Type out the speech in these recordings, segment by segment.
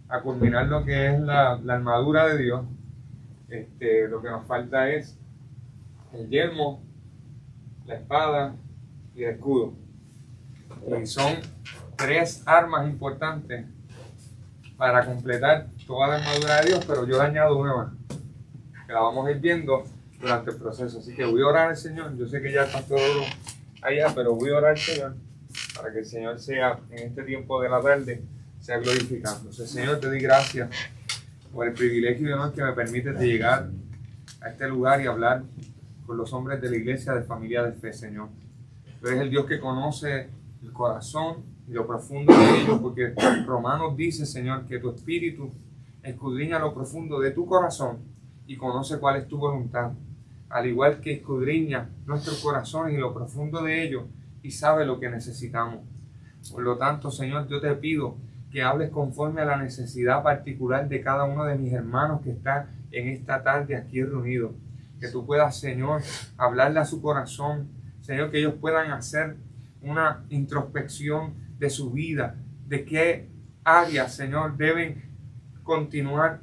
a culminar lo que es la armadura de Dios. Lo que nos falta es el yelmo, la espada y el escudo. Y son 3 armas importantes para completar toda la armadura de Dios, pero yo le añado una más, que la vamos a ir viendo durante el proceso. Así que voy a orar al Señor. Yo sé que ya el pastor oró allá, pero voy a orar al Señor para que el Señor sea, en este tiempo de la tarde, sea glorificado. Entonces, Señor, te doy gracias por el privilegio y honor que me permite de llegar a este lugar y hablar con los hombres de la iglesia de Familia de Fe, Señor. Tú eres el Dios que conoce el corazón y lo profundo de ellos, porque Romanos dice, Señor, que tu espíritu escudriña lo profundo de tu corazón y conoce cuál es tu voluntad, al igual que escudriña nuestros corazones y lo profundo de ellos y sabe lo que necesitamos. Por lo tanto, Señor, yo te pido que hables conforme a la necesidad particular de cada uno de mis hermanos que está en esta tarde aquí reunidos. Que tú puedas, Señor, hablarle a su corazón, Señor, que ellos puedan hacer una introspección de su vida, de qué áreas, Señor, deben continuar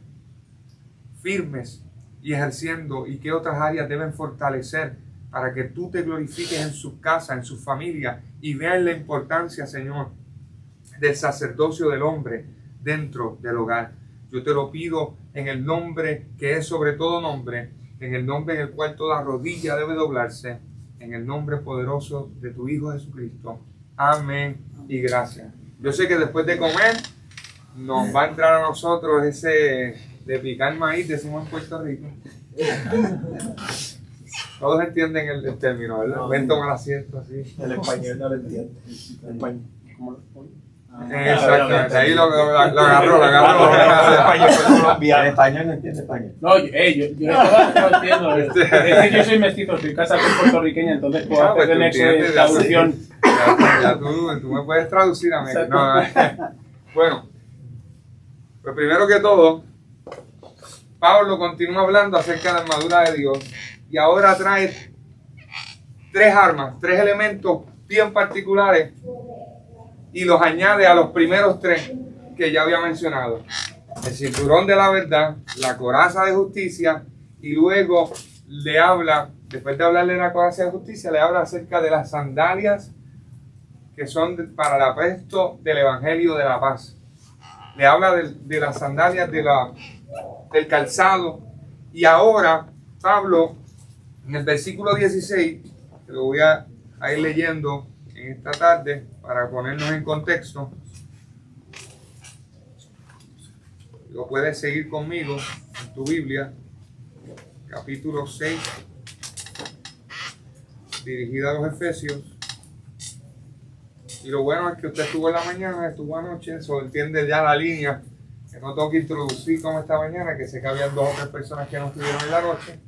firmes y ejerciendo y qué otras áreas deben fortalecer para que tú te glorifiques en sus casas, en sus familias y vean la importancia, Señor, del sacerdocio del hombre dentro del hogar. Yo te lo pido en el nombre que es sobre todo nombre, en el nombre en el cual toda rodilla debe doblarse, en el nombre poderoso de tu Hijo Jesucristo. Amén y gracias. Yo sé que después de comer nos va a entrar a nosotros ese de picar maíz, decimos en Puerto Rico. Todos entienden el término, ¿verdad? No, ven tomar asiento así. El español no lo entiende. El español, ¿cómo lo pone? Exactamente, ahí lo agarró. El español no entiende español. No, yo no entiendo. Es que yo soy mestizo, estoy casado con puertorriqueña, entonces puedo hacer el nexo de traducción. Ya tú me puedes traducir a mí. No. Bueno, pues primero que todo, Pablo continúa hablando acerca de la armadura de Dios y ahora trae 3 armas, 3 elementos bien particulares y los añade a los primeros 3 que ya había mencionado. El cinturón de la verdad, la coraza de justicia y luego le habla, después de hablarle de la coraza de justicia, le habla acerca de las sandalias que son para el apresto del evangelio de la paz. Le habla de las sandalias del calzado y ahora Pablo en el versículo 16, que lo voy a ir leyendo en esta tarde para ponernos en contexto. Lo puedes seguir conmigo en tu Biblia, capítulo 6, dirigida a los Efesios. Y lo bueno es que usted estuvo en la mañana, estuvo anoche, eso entiende ya la línea, que no tengo que introducir como esta mañana, que sé que habían 2 o 3 personas que no estuvieron en la noche.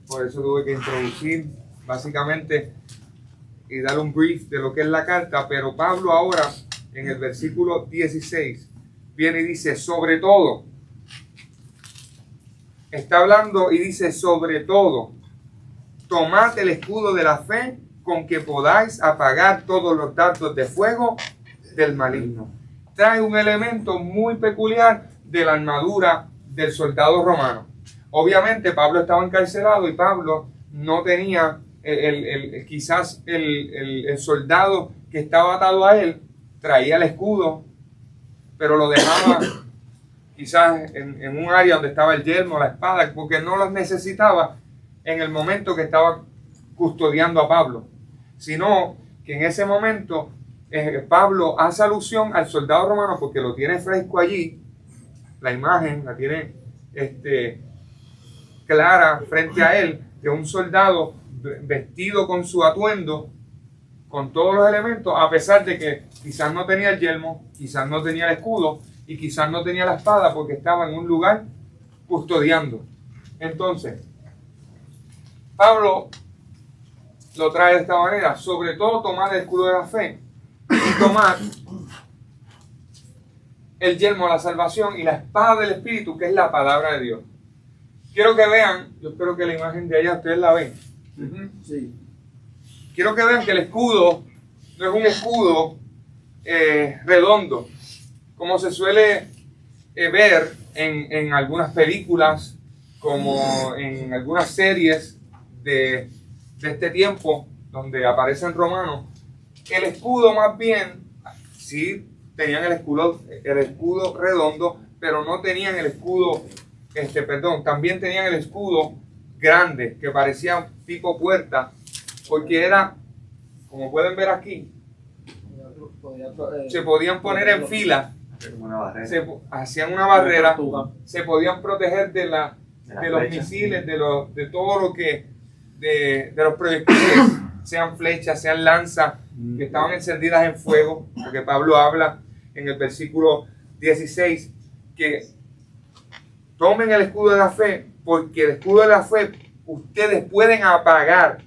Por eso tuve que introducir básicamente y dar un brief de lo que es la carta, pero Pablo ahora en el versículo 16 viene y dice, sobre todo, está hablando y dice, sobre todo, tomad el escudo de la fe con que podáis apagar todos los dardos de fuego del maligno. Trae un elemento muy peculiar de la armadura del soldado romano. Obviamente Pablo estaba encarcelado y Pablo no tenía quizás el soldado que estaba atado a él traía el escudo, pero lo dejaba quizás en un área donde estaba el yelmo, la espada, porque no los necesitaba en el momento que estaba custodiando a Pablo, sino que en ese momento Pablo hace alusión al soldado romano porque lo tiene fresco allí, la imagen la tiene clara frente a él, de un soldado vestido con su atuendo, con todos los elementos, a pesar de que quizás no tenía el yelmo, quizás no tenía el escudo y quizás no tenía la espada porque estaba en un lugar custodiando. Entonces, Pablo lo trae de esta manera, sobre todo tomar el escudo de la fe y tomar el yelmo de la salvación y la espada del Espíritu, que es la palabra de Dios. Quiero que vean, yo espero que la imagen de allá ustedes la ven. Sí. Quiero que vean que el escudo no es un escudo redondo, como se suele ver en algunas películas, como en algunas series de este tiempo, donde aparecen romanos, el escudo más bien, sí, tenían el escudo redondo, pero no tenían el escudo, también tenían el escudo grande, que parecía tipo puerta, porque era, como pueden ver aquí, se podían poner en fila, hacían una barrera, se podían proteger de los misiles, de todo lo que, de los proyectiles, sean flechas, sean lanzas, que estaban encendidas en fuego, porque Pablo habla en el versículo 16 que tomen el escudo de la fe, porque el escudo de la fe ustedes pueden apagar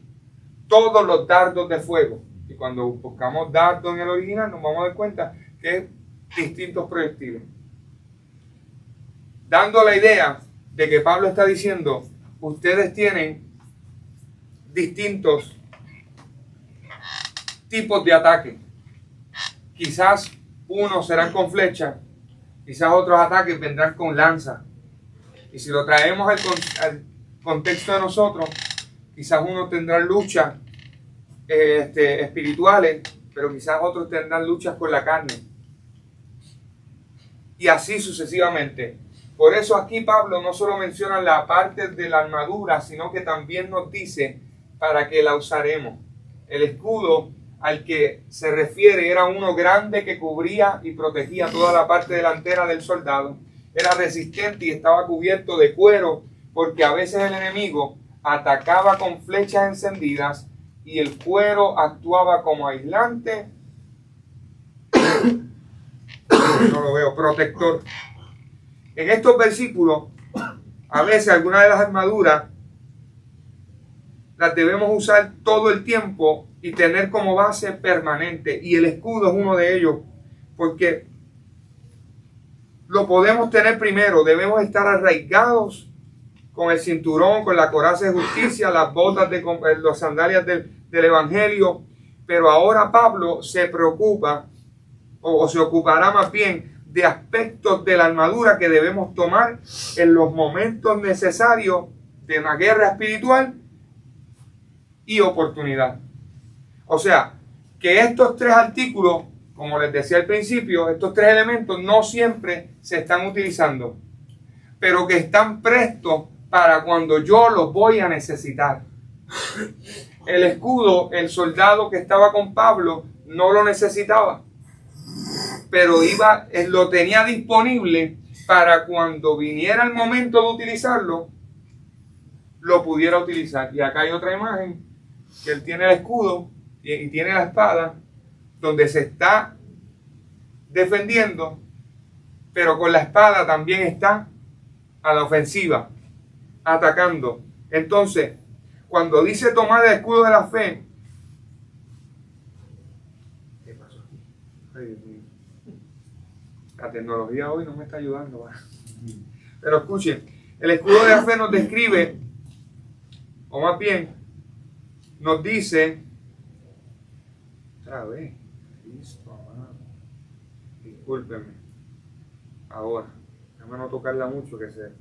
todos los dardos de fuego. Y cuando buscamos dardos en el original nos vamos a dar cuenta que es distintos proyectiles, dando la idea de que Pablo está diciendo: ustedes tienen distintos tipos de ataque. Quizás unos serán con flecha, quizás otros ataques vendrán con lanza. Y si lo traemos al contexto de nosotros, quizás unos tendrán luchas espirituales, pero quizás otros tendrán luchas con la carne. Y así sucesivamente. Por eso aquí Pablo no solo menciona la parte de la armadura, sino que también nos dice para qué la usaremos. El escudo al que se refiere era uno grande que cubría y protegía toda la parte delantera del soldado. Era resistente y estaba cubierto de cuero, porque a veces el enemigo atacaba con flechas encendidas y el cuero actuaba como aislante, no lo veo, protector. En estos versículos, a veces algunas de las armaduras las debemos usar todo el tiempo y tener como base permanente, y el escudo es uno de ellos, porque lo podemos tener primero. Debemos estar arraigados con el cinturón, con la coraza de justicia, las botas, las sandalias del evangelio. Pero ahora Pablo se preocupa, o se ocupará más bien, de aspectos de la armadura que debemos tomar en los momentos necesarios de una guerra espiritual y oportunidad. O sea, que estos tres artículos, como les decía al principio, estos tres elementos no siempre se están utilizando, pero que están prestos para cuando yo los voy a necesitar. El escudo, el soldado que estaba con Pablo no lo necesitaba, pero lo tenía disponible para cuando viniera el momento de utilizarlo, lo pudiera utilizar. Y acá hay otra imagen, que él tiene el escudo y tiene la espada, donde se está defendiendo, pero con la espada también está a la ofensiva, atacando. Entonces, cuando dice tomar el escudo de la fe, ¿qué pasó aquí? Ay, Dios mío. La tecnología hoy no me está ayudando, ¿verdad? Pero escuchen, el escudo de la fe nos describe, o más bien nos dice, otra vez, Cristo amado, discúlpenme, ahora, déjame no tocarla mucho, que se...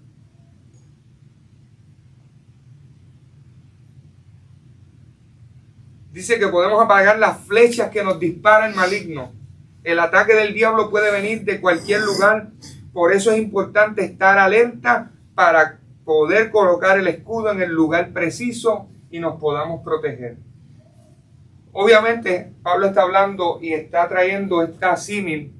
Dice que podemos apagar las flechas que nos dispara el maligno. El ataque del diablo puede venir de cualquier lugar, por eso es importante estar alerta para poder colocar el escudo en el lugar preciso y nos podamos proteger. Obviamente, Pablo está hablando y está trayendo esta símil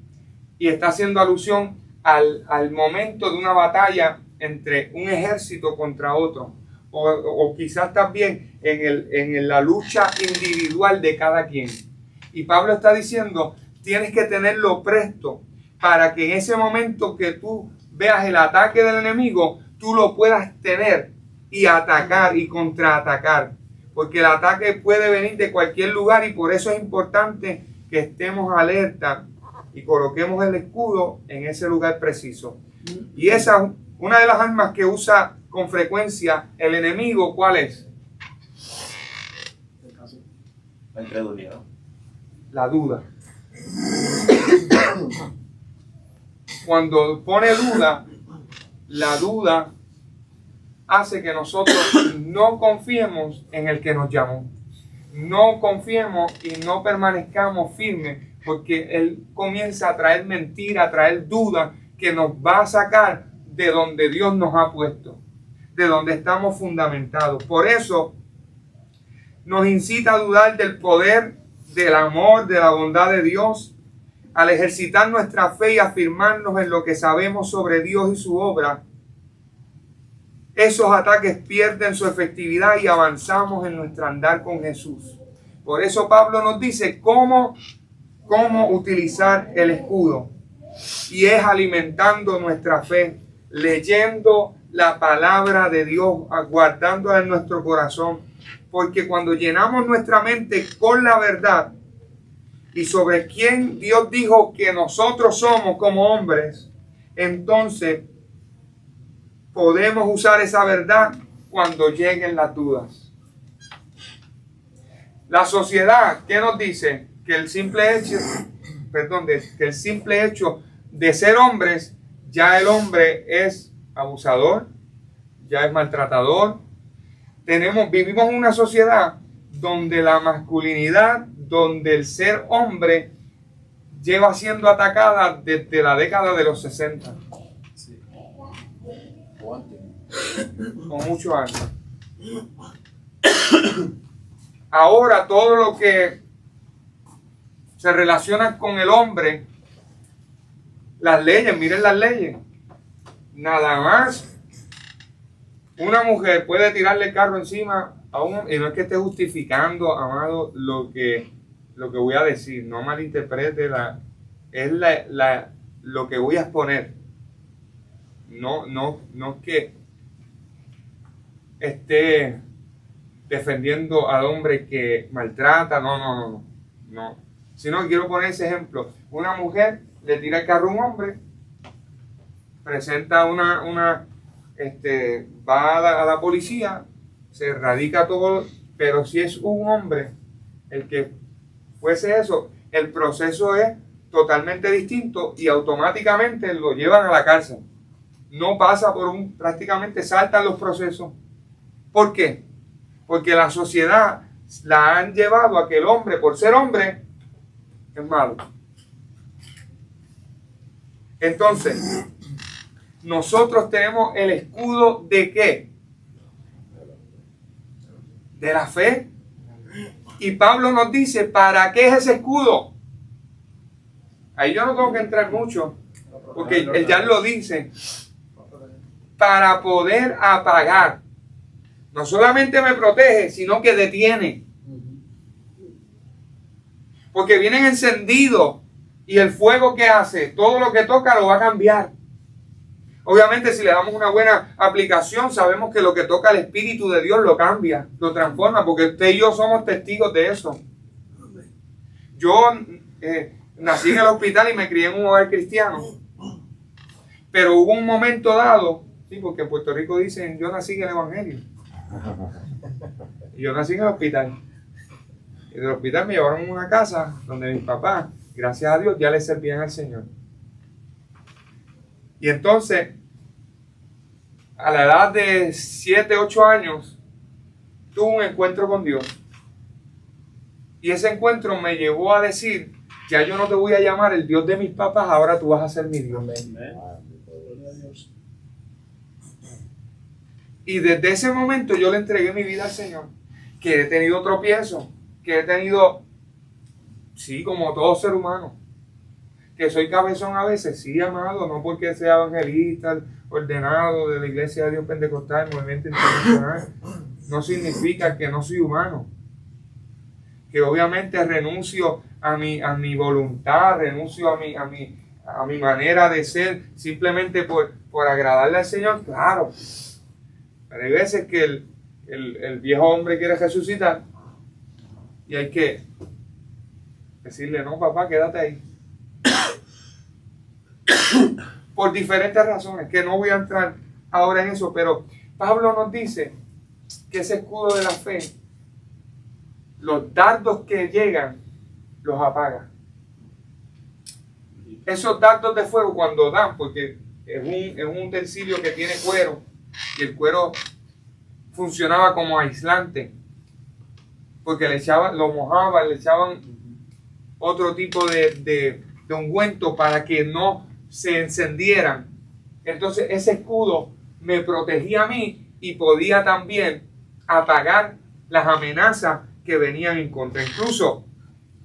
y está haciendo alusión al momento de una batalla entre un ejército contra otro, o quizás también en la lucha individual de cada quien. Y Pablo está diciendo, tienes que tenerlo presto para que en ese momento que tú veas el ataque del enemigo, tú lo puedas tener y atacar y contraatacar. Porque el ataque puede venir de cualquier lugar y por eso es importante que estemos alerta y coloquemos el escudo en ese lugar preciso. Y esa es una de las armas que usa con frecuencia el enemigo. ¿Cuál es? La incredulidad. La duda. cuando pone duda, la duda hace que nosotros no confiemos en el que nos llamó. No confiemos y no permanezcamos firmes, porque Él comienza a traer mentira, a traer duda que nos va a sacar de donde Dios nos ha puesto, de donde estamos fundamentados. Por eso nos incita a dudar del poder, del amor, de la bondad de Dios, al ejercitar nuestra fe y afirmarnos en lo que sabemos sobre Dios y su obra. Esos ataques pierden su efectividad y avanzamos en nuestro andar con Jesús. Por eso Pablo nos dice cómo utilizar el escudo. Y es alimentando nuestra fe, leyendo la palabra de Dios, guardándola en nuestro corazón. Porque cuando llenamos nuestra mente con la verdad y sobre quién Dios dijo que nosotros somos como hombres, entonces podemos usar esa verdad cuando lleguen las dudas. La sociedad, ¿qué nos dice? Que el simple hecho de ser hombres, ya el hombre es abusador, ya es maltratador. Vivimos en una sociedad donde la masculinidad, donde el ser hombre lleva siendo atacada desde la década de los 60. Con muchos años. Ahora todo lo que se relaciona con el hombre, las leyes, miren las leyes. Nada más una mujer puede tirarle el carro encima a un hombre, y no es que esté justificando, amado, lo que voy a decir, no malinterprete, lo que voy a exponer. No es que esté defendiendo al hombre que maltrata, no. Sino que quiero poner ese ejemplo. Una mujer le tira el carro a un hombre, presenta va a la policía, se radica todo, pero si es un hombre el que fuese eso, el proceso es totalmente distinto y automáticamente lo llevan a la cárcel. No pasa prácticamente saltan los procesos. ¿Por qué? Porque la sociedad la han llevado a que el hombre, por ser hombre, es malo. Entonces, nosotros tenemos el escudo ¿de qué? De la fe. Y Pablo nos dice, ¿para qué es ese escudo? Ahí yo no tengo que entrar mucho, porque él ya lo dice. Para poder apagar. No solamente me protege, sino que detiene. Porque vienen encendidos y el fuego que hace, todo lo que toca lo va a cambiar. Obviamente si le damos una buena aplicación, sabemos que lo que toca el Espíritu de Dios lo cambia, lo transforma, porque usted y yo somos testigos de eso. Yo nací en el hospital y me crié en un hogar cristiano. Pero hubo un momento dado, sí, porque en Puerto Rico dicen, yo nací en el Evangelio. Y yo nací en el hospital. Y del hospital me llevaron a una casa donde mis papás, gracias a Dios, ya le servían al Señor. Y entonces, a la edad de 7, 8 años, tuve un encuentro con Dios. Y ese encuentro me llevó a decir, ya yo no te voy a llamar el Dios de mis papás, ahora tú vas a ser mi Dios. Y desde ese momento yo le entregué mi vida al Señor. Que he tenido tropiezos, que he tenido, sí, como todo ser humano. Que soy cabezón a veces, sí, amado, no porque sea evangelista, ordenado de la Iglesia de Dios Pentecostal, Movimiento Internacional, no significa que no soy humano. Que obviamente renuncio a mi voluntad, renuncio a mi manera de ser, simplemente por agradarle al Señor, claro. Pero hay veces que el viejo hombre quiere resucitar y hay que decirle, no, papá, quédate ahí. Por diferentes razones, que no voy a entrar ahora en eso, pero Pablo nos dice que ese escudo de la fe, los dardos que llegan, los apaga. esos dardos de fuego cuando dan, porque es un utensilio que tiene cuero, y el cuero funcionaba como aislante, porque lo mojaban, le echaban otro tipo de ungüento para que no se encendieran. Entonces ese escudo me protegía a mí y podía también apagar las amenazas que venían en contra. Incluso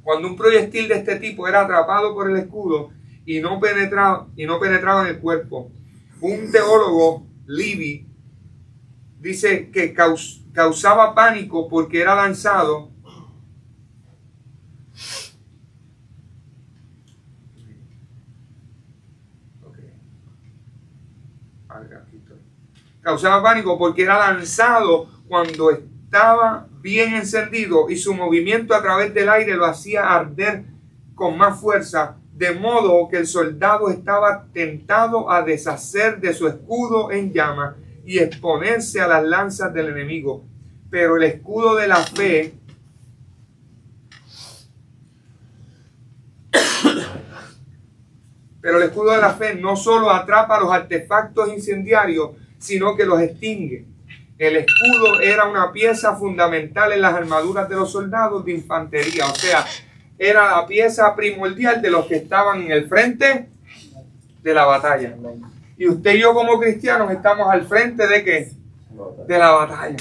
cuando un proyectil de este tipo era atrapado por el escudo y no penetraba en el cuerpo, un teólogo, Livy, dice que causaba pánico porque era lanzado cuando estaba bien encendido y su movimiento a través del aire lo hacía arder con más fuerza, de modo que el soldado estaba tentado a deshacer de su escudo en llamas y exponerse a las lanzas del enemigo. Pero el escudo de la fe no solo atrapa los artefactos incendiarios, sino que los extingue. El escudo era una pieza fundamental en las armaduras de los soldados de infantería, o sea, era la pieza primordial de los que estaban en el frente de la batalla. Y usted y yo como cristianos estamos al frente ¿de qué? De la batalla.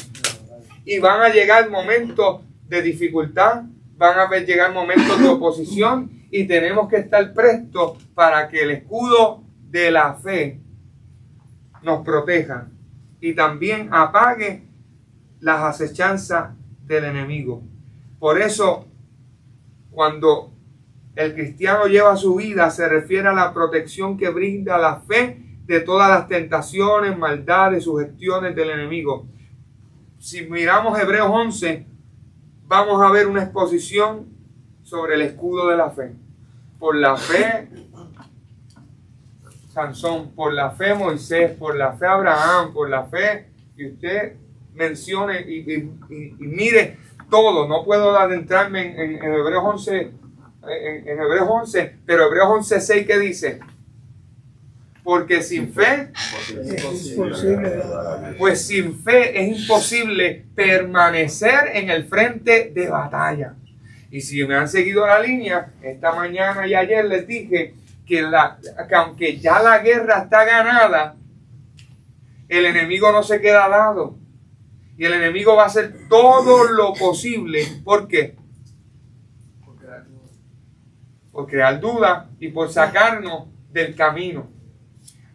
Y van a llegar momentos de dificultad, van a llegar momentos de oposición, y tenemos que estar prestos para que el escudo de la fe nos proteja y también apague las acechanzas del enemigo. Por eso, cuando el cristiano lleva su vida, se refiere a la protección que brinda la fe de todas las tentaciones, maldades, sugestiones del enemigo. Si miramos Hebreos 11, vamos a ver una exposición sobre el escudo de la fe. Por la fe, Sansón, por la fe Moisés, por la fe Abraham, por la fe, y usted mencione y mire todo. No puedo adentrarme en Hebreos 11, en Hebreos 11, pero Hebreos 11:6, ¿qué dice? Porque sin fe, pues sin fe es imposible permanecer en el frente de batalla. Y si me han seguido la línea, esta mañana y ayer les dije que aunque ya la guerra está ganada, el enemigo no se queda dado. Y el enemigo va a hacer todo lo posible. ¿Por qué? Por crear duda y por sacarnos del camino.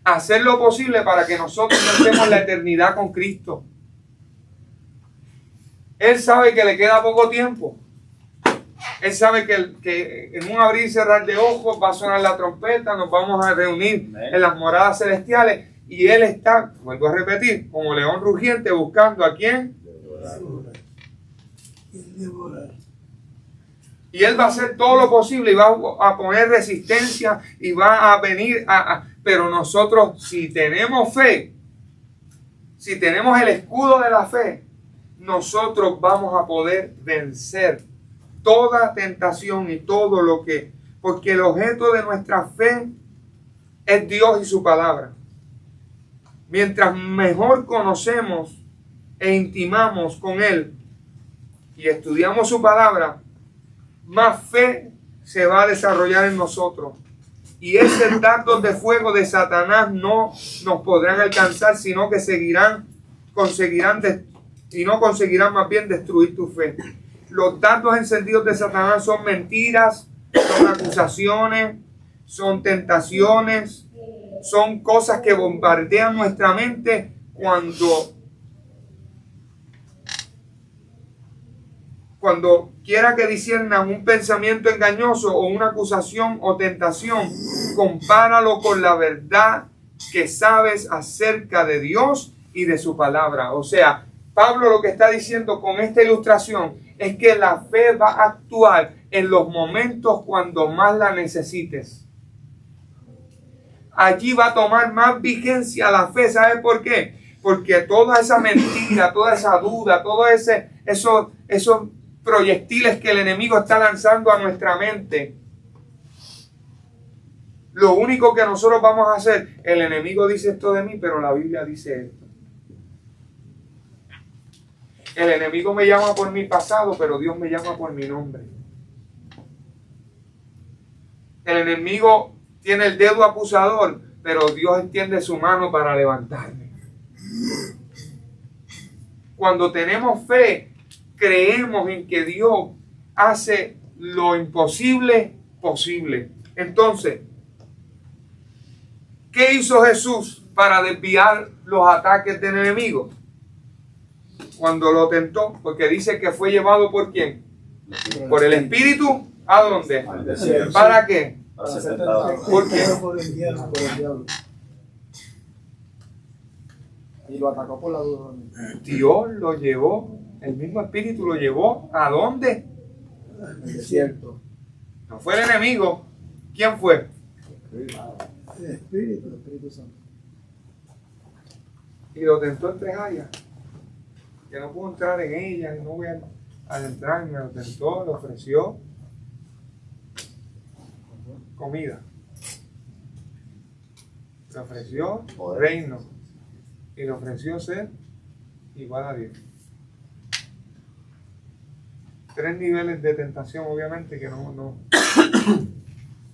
Hacer lo posible para que nosotros no estemos la eternidad con Cristo. Él sabe que le queda poco tiempo. Él sabe que en un abrir y cerrar de ojos va a sonar la trompeta, nos vamos a reunir en las moradas celestiales, y Él está, vuelvo a repetir, como león rugiente buscando a quién. Y Él va a hacer todo lo posible y va a poner resistencia y va a venir pero nosotros, si tenemos fe, si tenemos el escudo de la fe, nosotros vamos a poder vencer toda tentación y todo lo que, porque el objeto de nuestra fe es Dios y su palabra. Mientras mejor conocemos e intimamos con Él y estudiamos su palabra, más fe se va a desarrollar en nosotros. Y esos dardos de fuego de Satanás no nos podrán alcanzar, sino que conseguirán más bien destruir tu fe. Los dardos encendidos de Satanás son mentiras, son acusaciones, son tentaciones, son cosas que bombardean nuestra mente cuando quiera que disciernan un pensamiento engañoso o una acusación o tentación, compáralo con la verdad que sabes acerca de Dios y de su palabra. O sea, Pablo lo que está diciendo con esta ilustración es que la fe va a actuar en los momentos cuando más la necesites. Allí va a tomar más vigencia la fe. ¿Sabe por qué? Porque toda esa mentira, toda esa duda, todos esos proyectiles que el enemigo está lanzando a nuestra mente, Lo único que nosotros vamos a hacer, el enemigo dice esto de mí, pero la Biblia dice esto. El enemigo me llama por mi pasado, pero Dios me llama por mi nombre. El enemigo tiene el dedo acusador, pero Dios extiende su mano para levantarme. Cuando tenemos fe, creemos en que Dios hace lo imposible posible. Entonces, ¿qué hizo Jesús para desviar los ataques del enemigo? Cuando lo tentó, porque dice que fue llevado ¿por quién? Por el Espíritu. ¿A dónde? Al desierto. ¿Para qué? Para ser tentado. ¿Por qué? Por el diablo. Y lo atacó por la duda. Dios lo llevó, el mismo Espíritu lo llevó ¿a dónde? El desierto. No fue el enemigo. ¿Quién fue? El Espíritu Santo. Y lo tentó en 3 áreas. Que no pudo entrar en ella, no voy a adentrarme. Lo tentó, le ofreció comida. Le ofreció reino. Y le ofreció ser igual a Dios. 3 niveles de tentación, obviamente, que no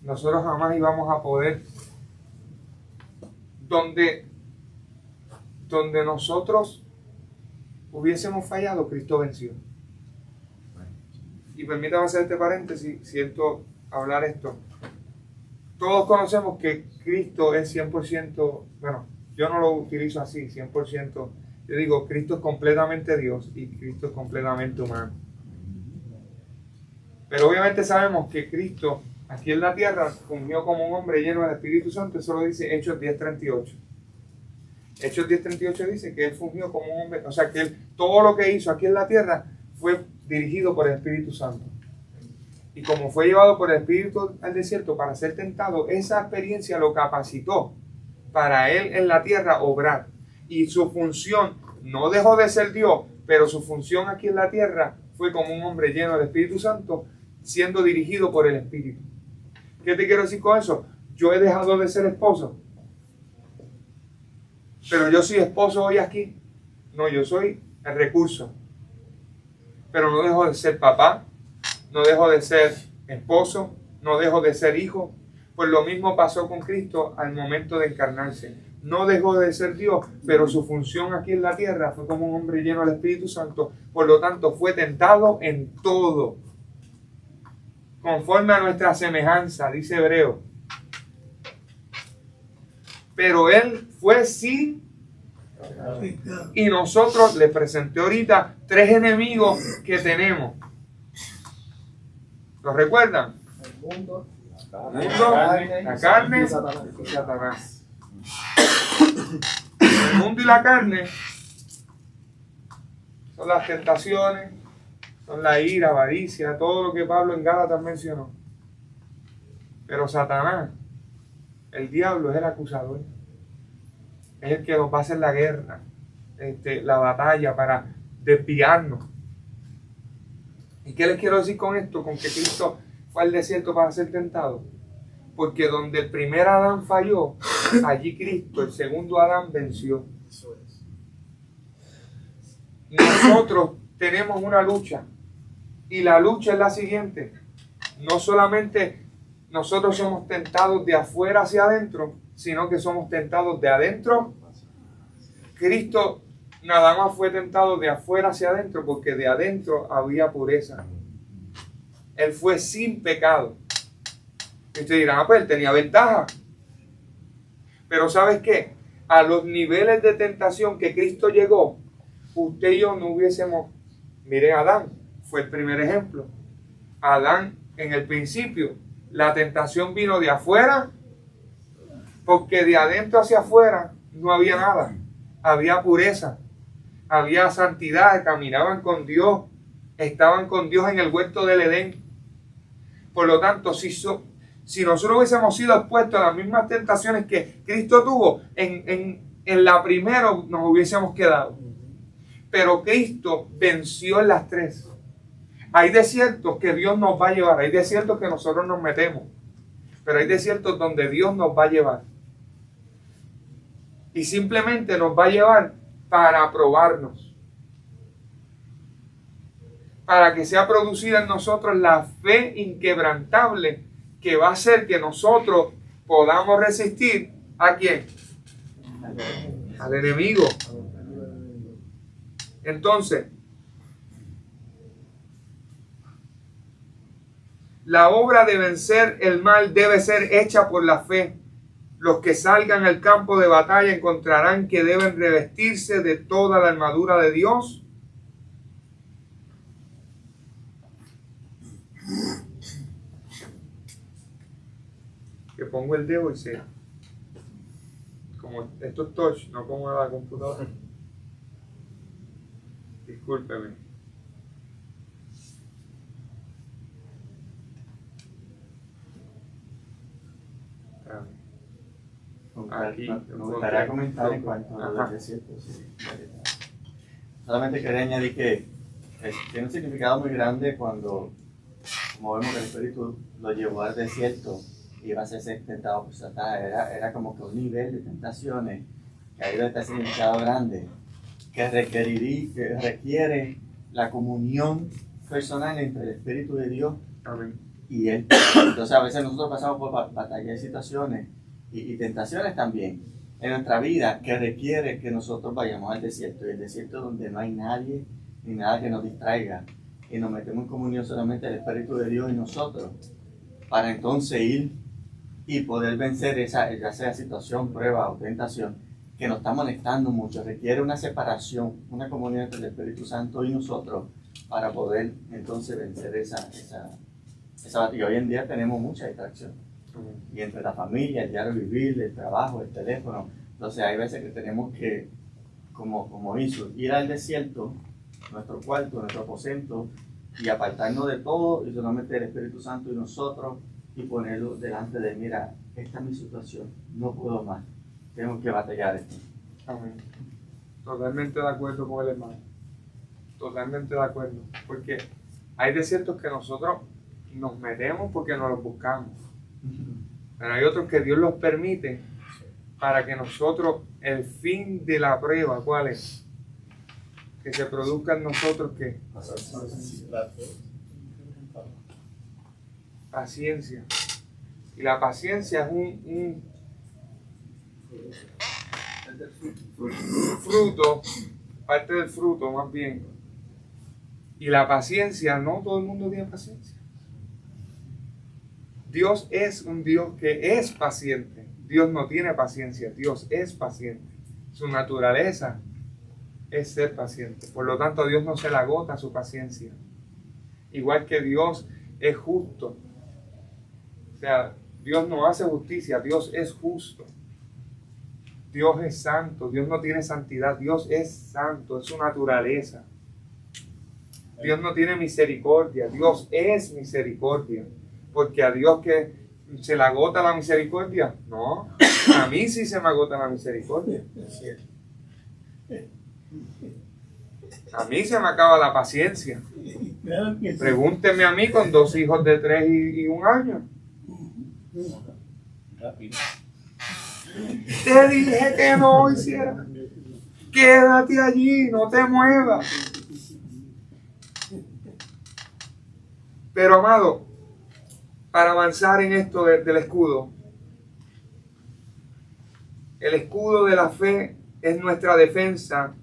nosotros jamás íbamos a poder. Donde nosotros hubiésemos fallado, Cristo venció. Y permítame hacer este paréntesis, siento hablar esto. Todos conocemos que Cristo es 100%, bueno, yo no lo utilizo así, 100%. Yo digo, Cristo es completamente Dios y Cristo es completamente humano. Pero obviamente sabemos que Cristo aquí en la tierra fungió como un hombre lleno del Espíritu Santo. Eso lo dice Hechos 10:38. Hechos 10:38 dice que Él fungió como un hombre, o sea que todo lo que hizo aquí en la tierra fue dirigido por el Espíritu Santo. Y como fue llevado por el Espíritu al desierto para ser tentado, esa experiencia lo capacitó para Él en la tierra obrar. Y su función no dejó de ser Dios, pero su función aquí en la tierra fue como un hombre lleno del Espíritu Santo, siendo dirigido por el Espíritu. ¿Qué te quiero decir con eso? Yo he dejado de ser esposo, pero yo soy esposo hoy aquí. No, yo soy el recurso. Pero no dejo de ser papá, no dejo de ser esposo, no dejo de ser hijo. Pues lo mismo pasó con Cristo al momento de encarnarse. No dejó de ser Dios, pero su función aquí en la tierra fue como un hombre lleno del Espíritu Santo. Por lo tanto, fue tentado en todo, conforme a nuestra semejanza, dice Hebreo. Pero Él fue sin. Y nosotros le presenté ahorita 3 enemigos que tenemos. ¿Los recuerdan? El mundo, La carne y Satanás. El mundo y la carne son las tentaciones, son la ira, avaricia, todo lo que Pablo en Gálatas mencionó. Pero Satanás, el diablo, es el acusador. Es el que nos va a hacer la guerra, la batalla para desviarnos. ¿Y qué les quiero decir con esto? Con que Cristo fue al desierto para ser tentado. Porque donde el primer Adán falló, allí Cristo, el segundo Adán, venció. Nosotros tenemos una lucha. Y la lucha es la siguiente. No solamente nosotros somos tentados de afuera hacia adentro, sino que somos tentados de adentro. Cristo nada más fue tentado de afuera hacia adentro, porque de adentro había pureza. Él fue sin pecado. Y ustedes dirán, pues él tenía ventaja. Pero ¿sabes qué? A los niveles de tentación que Cristo llegó, usted y yo no hubiésemos. Mire, Adán fue el primer ejemplo. Adán, en el principio, la tentación vino de afuera, porque de adentro hacia afuera no había nada. Había pureza, había santidad, caminaban con Dios, estaban con Dios en el huerto del Edén. Por lo tanto, si nosotros hubiésemos sido expuestos a las mismas tentaciones que Cristo tuvo, en la primera nos hubiésemos quedado. Pero Cristo venció en las 3. Hay desiertos que Dios nos va a llevar, hay desiertos que nosotros nos metemos. pero hay desiertos donde Dios nos va a llevar. Y simplemente nos va a llevar para probarnos. Para que sea producida en nosotros la fe inquebrantable que va a hacer que nosotros podamos resistir ¿a quién? Al enemigo. Entonces, la obra de vencer el mal debe ser hecha por la fe. Los que salgan al campo de batalla encontrarán que deben revestirse de toda la armadura de Dios. Que pongo el dedo y se... Como esto es touch, no como la computadora. Discúlpeme. Aquí, me gustaría comentar en cuanto a los desiertos. Sí. Solamente quería añadir que tiene un significado muy grande cuando, como vemos que el Espíritu lo llevó al desierto y iba a ser tentado por Satanás. Era como que un nivel de tentaciones que ha ido a este significado grande que requiere la comunión personal entre el Espíritu de Dios y Él. Entonces a veces nosotros pasamos por batallas y situaciones y tentaciones también en nuestra vida que requiere que nosotros vayamos al desierto, y el desierto donde no hay nadie ni nada que nos distraiga, y nos metemos en comunión solamente el Espíritu de Dios y nosotros, para entonces ir y poder vencer ya sea situación, prueba o tentación que nos está molestando mucho. Requiere una separación, una comunión entre el Espíritu Santo y nosotros para poder entonces vencer esa batalla. Hoy en día tenemos mucha distracción. Y entre la familia, el diario vivir, el trabajo, el teléfono. Entonces hay veces que tenemos que, como hizo, ir al desierto, nuestro cuarto, nuestro aposento, y apartarnos de todo y solamente el Espíritu Santo y nosotros, y ponerlo delante de, mira, esta es mi situación, no puedo más, tengo que batallar esto. Amén. Totalmente de acuerdo con el hermano. Totalmente de acuerdo. Porque hay desiertos que nosotros nos metemos porque nos los buscamos. Pero hay otros que Dios los permite para que nosotros, el fin de la prueba, ¿cuál es? Que se produzca en nosotros ¿qué? Paciencia. Y la paciencia es un fruto, parte del fruto más bien. Y la paciencia, no todo el mundo tiene paciencia. Dios es un Dios que es paciente. Dios no tiene paciencia, Dios es paciente. Su naturaleza es ser paciente. Por lo tanto, a Dios no se le agota su paciencia. Igual que Dios es justo. O sea, Dios no hace justicia, Dios es justo. Dios es santo, Dios no tiene santidad, Dios es santo, es su naturaleza. Dios no tiene misericordia, Dios es misericordia. Porque a Dios que se le agota la misericordia, no, a mí sí se me agota la misericordia. A mí se me acaba la paciencia. Pregúnteme a mí con 2 hijos de 3 y 1 año. Rápido. Te dije que no hiciera. Quédate allí, no te muevas. Pero amado, para avanzar en esto del escudo, el escudo de la fe es nuestra defensa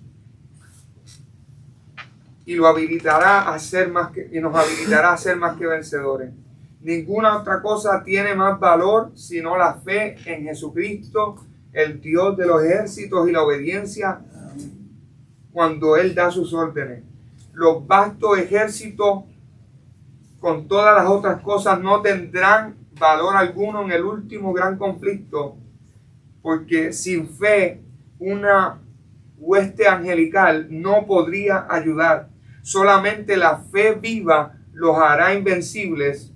y lo habilitará a ser más que, y nos habilitará a ser más que vencedores. Ninguna otra cosa tiene más valor sino la fe en Jesucristo, el Dios de los ejércitos, y la obediencia cuando Él da sus órdenes. Los vastos ejércitos con todas las otras cosas no tendrán valor alguno en el último gran conflicto, porque sin fe una hueste angelical no podría ayudar. Solamente la fe viva los hará invencibles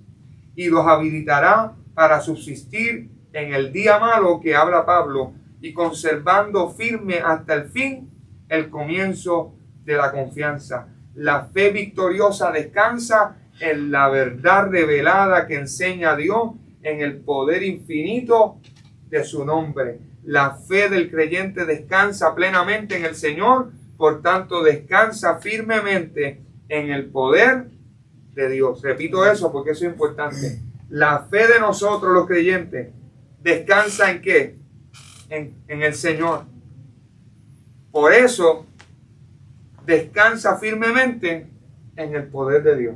y los habilitará para subsistir en el día malo que habla Pablo, y conservando firme hasta el fin el comienzo de la confianza. La fe victoriosa descansa en la verdad revelada que enseña a Dios en el poder infinito de su nombre. La fe del creyente descansa plenamente en el Señor, por tanto descansa firmemente en el poder de Dios. Repito eso porque eso es importante. La fe de nosotros los creyentes descansa ¿en qué? En el Señor. Por eso descansa firmemente en el poder de Dios.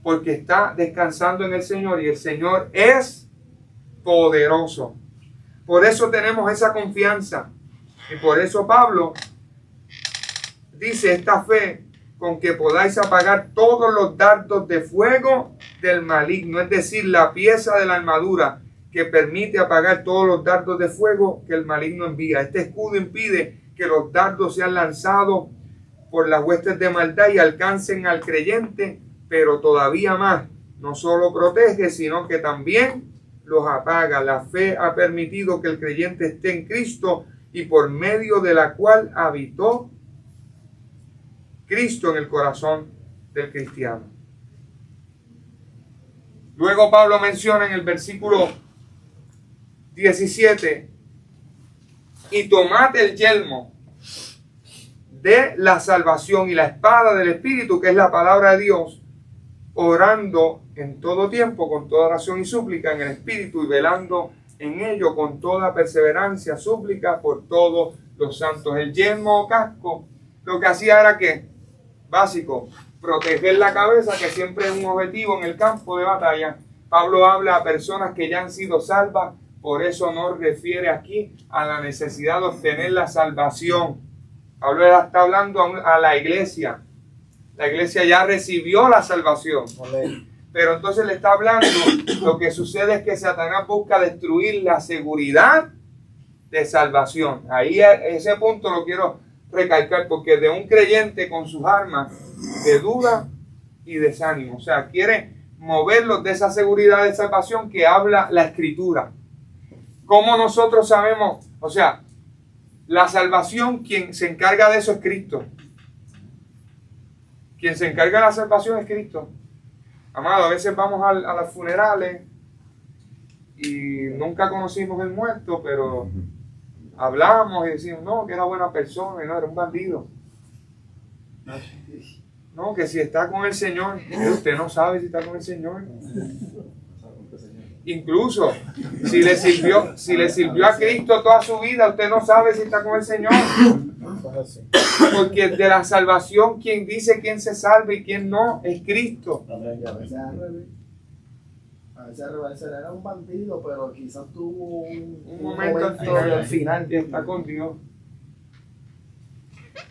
Porque está descansando en el Señor y el Señor es poderoso. Por eso tenemos esa confianza. Y por eso Pablo dice esta fe con que podáis apagar todos los dardos de fuego del maligno. Es decir, la pieza de la armadura que permite apagar todos los dardos de fuego que el maligno envía. Este escudo impide que los dardos sean lanzados por las huestes de maldad y alcancen al creyente, pero todavía más, no solo protege, sino que también los apaga. La fe ha permitido que el creyente esté en Cristo y por medio de la cual habitó Cristo en el corazón del cristiano. Luego Pablo menciona en el versículo 17, y tomad el yelmo de la salvación y la espada del Espíritu, que es la palabra de Dios, orando en todo tiempo, con toda oración y súplica en el Espíritu, y velando en ello con toda perseverancia, súplica por todos los santos. El yelmo o casco, lo que hacía era que, básico, proteger la cabeza, que siempre es un objetivo en el campo de batalla. Pablo habla a personas que ya han sido salvas, por eso no refiere aquí a la necesidad de obtener la salvación. Pablo está hablando a la iglesia. La iglesia ya recibió la salvación. Pero entonces le está hablando, lo que sucede es que Satanás busca destruir la seguridad de salvación. Ahí ese punto lo quiero recalcar, porque de un creyente con sus armas de duda y desánimo, o sea, quiere moverlos de esa seguridad de salvación que habla la Escritura. ¿Cómo nosotros sabemos? O sea, la salvación, quien se encarga de eso es Cristo. Quien se encarga de la salvación es Cristo. Amado, a veces vamos a las funerales y nunca conocimos el muerto, pero hablamos y decimos, no, que era buena persona, y no, era un bandido. No, que si está con el Señor, usted no sabe si está con el Señor. Incluso, si le sirvió a Cristo toda su vida, usted no sabe si está con el Señor. Porque de la salvación, quien dice quién se salva y quién no, es Cristo. A veces era un bandido, pero quizás tuvo un momento al final y está con Dios.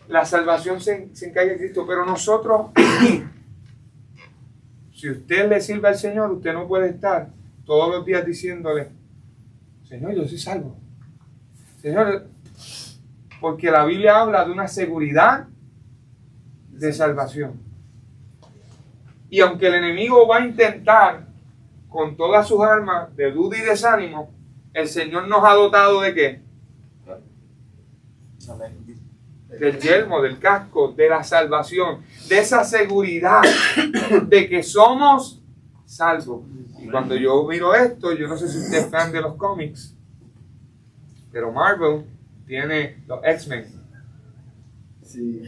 La salvación se encarga de Cristo, pero nosotros, si usted le sirve al Señor, usted no puede estar todos los días diciéndole, Señor, yo soy salvo. Señor, porque la Biblia habla de una seguridad de salvación. Y aunque el enemigo va a intentar con todas sus armas de duda y desánimo, el Señor nos ha dotado ¿de qué? Del yelmo, del casco, de la salvación, de esa seguridad de que somos salvos. Y cuando yo miro esto, yo no sé si usted es fan de los cómics, pero Marvel tiene los X-Men. Sí.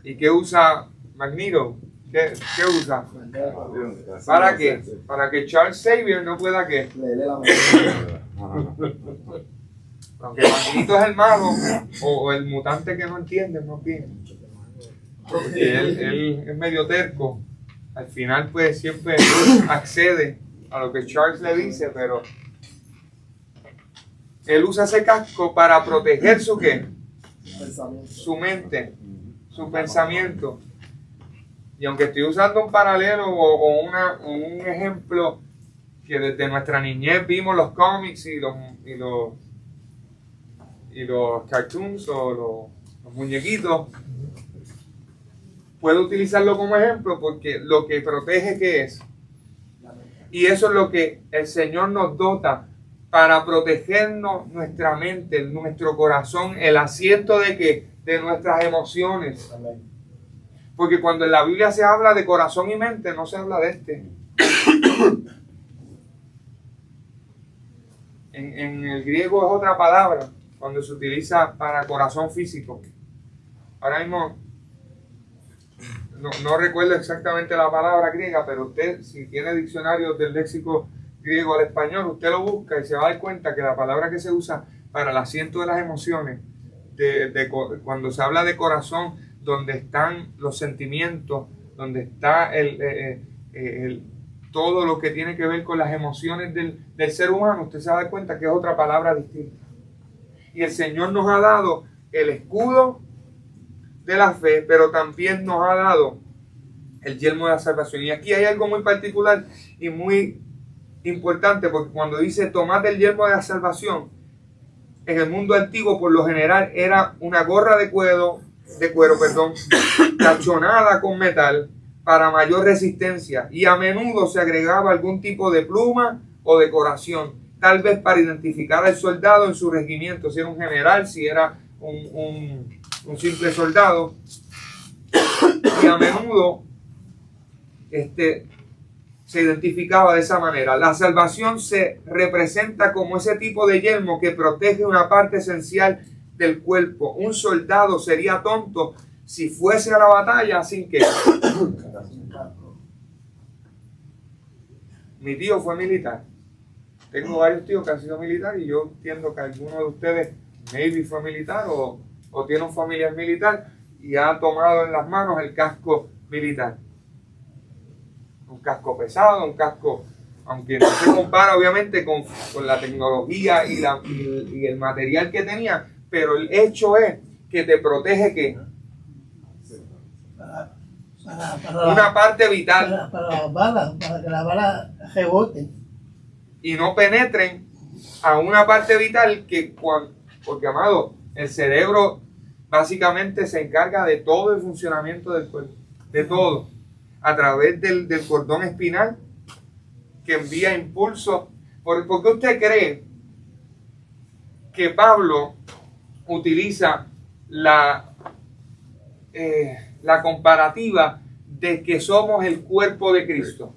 ¿Y qué usa Magneto? ¿Qué usa? ¿Para qué? Para que Charles Xavier no pueda ¿qué? Leerle la mente. Aunque Magneto es el malo o el mutante que no entiende, no bien. Porque él es medio terco. Al final pues siempre accede a lo que Charles le dice, pero él usa ese casco para proteger su ¿qué? Su mente, su pensamiento. Y aunque estoy usando un paralelo o un ejemplo que desde nuestra niñez vimos los cómics y los cartoons o los muñequitos, puedo utilizarlo como ejemplo porque lo que protege ¿qué es? Y eso es lo que el Señor nos dota para protegernos nuestra mente, nuestro corazón, el asiento de ¿qué? De nuestras emociones. Porque cuando en la Biblia se habla de corazón y mente, no se habla de este. En el griego es otra palabra cuando se utiliza para corazón físico. Ahora mismo no recuerdo exactamente la palabra griega, pero usted, si tiene diccionarios del léxico griego al español, usted lo busca y se va a dar cuenta que la palabra que se usa para el asiento de las emociones, cuando se habla de corazón, donde están los sentimientos, donde está todo lo que tiene que ver con las emociones del ser humano, usted se va a dar cuenta que es otra palabra distinta. Y el Señor nos ha dado el escudo de la fe, pero también nos ha dado el yelmo de la salvación. Y aquí hay algo muy particular y muy importante, porque cuando dice tomad el yelmo de la salvación, en el mundo antiguo por lo general era una gorra de cuero, tachonada con metal para mayor resistencia, y a menudo se agregaba algún tipo de pluma o decoración, tal vez para identificar al soldado en su regimiento, si era un general, si era un simple soldado. Y a menudo se identificaba de esa manera. La salvación se representa como ese tipo de yelmo que protege una parte esencial del cuerpo. Un soldado sería tonto si fuese a la batalla sin que... Mi tío fue militar. Tengo varios tíos que han sido militares y yo entiendo que alguno de ustedes maybe fue militar o tiene un familiar militar y ha tomado en las manos el casco militar. Un casco pesado, un casco, aunque no se compara obviamente con la tecnología y el material que tenía, pero el hecho es que te protege ¿qué? Una parte vital. Para las balas, para que las balas reboten. Y no penetren a una parte vital porque, amado, el cerebro básicamente se encarga de todo el funcionamiento del cuerpo, de todo, a través del cordón espinal que envía impulsos. ¿Por qué usted cree que Pablo utiliza la comparativa de que somos el cuerpo de Cristo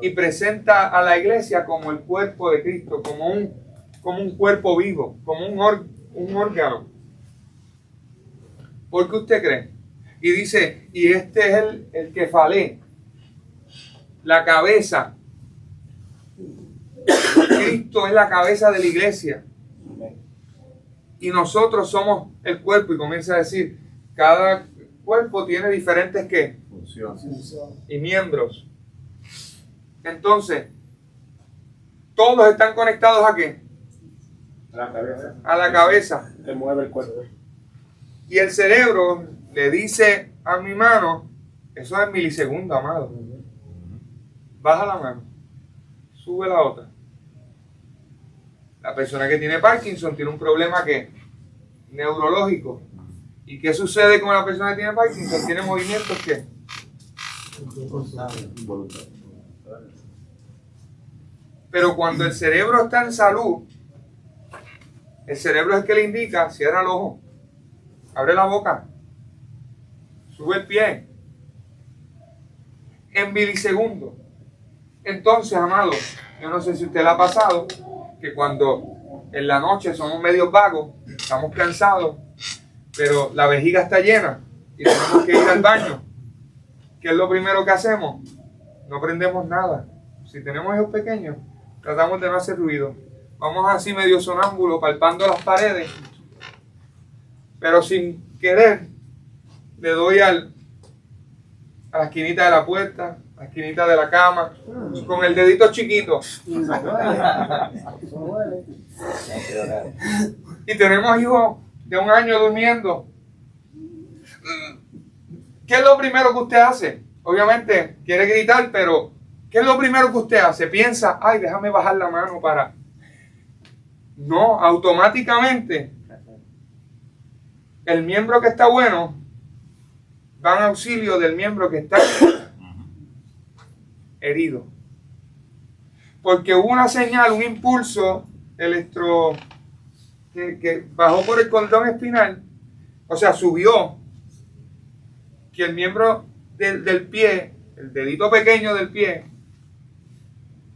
y presenta a la iglesia como el cuerpo de Cristo, como un cuerpo vivo, como un órgano? ¿Por qué usted cree? Y dice, y este es el kefalé, la cabeza. Cristo es la cabeza de la iglesia. Y nosotros somos el cuerpo. Y comienza a decir, cada cuerpo tiene diferentes ¿qué? Funciones. Y miembros. Entonces, todos están conectados ¿a qué? A la cabeza. A la cabeza. Que mueve el cuerpo. Y el cerebro le dice a mi mano, eso es milisegundo, amado. Baja la mano, sube la otra. La persona que tiene Parkinson tiene un problema ¿qué? Neurológico. ¿Y qué sucede con la persona que tiene Parkinson? Tiene movimientos ¿qué? Pero cuando el cerebro está en salud, el cerebro es el que le indica, cierra el ojo, abre la boca, sube el pie, en milisegundos. Entonces, amados, yo no sé si a usted le ha pasado, que cuando en la noche somos medio vagos, estamos cansados, pero la vejiga está llena y tenemos que ir al baño. ¿Qué es lo primero que hacemos? No prendemos nada. Si tenemos hijos pequeños, tratamos de no hacer ruido. Vamos así medio sonámbulo, palpando las paredes, pero sin querer le doy a la esquinita de la puerta, a la esquinita de la cama, con el dedito chiquito. Y tenemos hijos de 1 año durmiendo. ¿Qué es lo primero que usted hace? Obviamente quiere gritar, pero ¿qué es lo primero que usted hace? Piensa, ay, déjame bajar la mano para... No, automáticamente el miembro que está bueno va en auxilio del miembro que está herido. Porque hubo una señal, un impulso que bajó por el cordón espinal, o sea, subió, que el miembro del pie, el dedito pequeño del pie,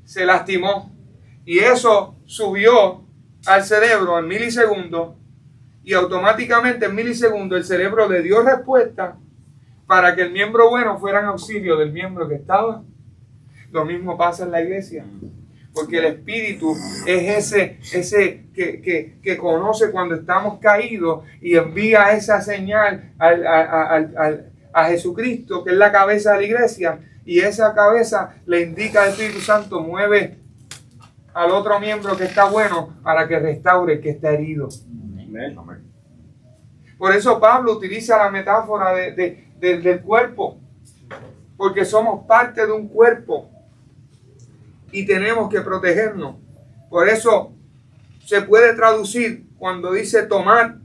se lastimó. Y eso subió al cerebro en milisegundos y automáticamente en milisegundos el cerebro le dio respuesta para que el miembro bueno fuera en auxilio del miembro que estaba. Lo mismo pasa en la iglesia. Porque el Espíritu es ese que conoce cuando estamos caídos y envía esa señal a Jesucristo, que es la cabeza de la iglesia, y esa cabeza le indica al Espíritu Santo, mueve al otro miembro que está bueno para que restaure el que está herido. Amén. Por eso Pablo utiliza la metáfora del cuerpo, porque somos parte de un cuerpo y tenemos que protegernos. Por eso se puede traducir, cuando dice tomar,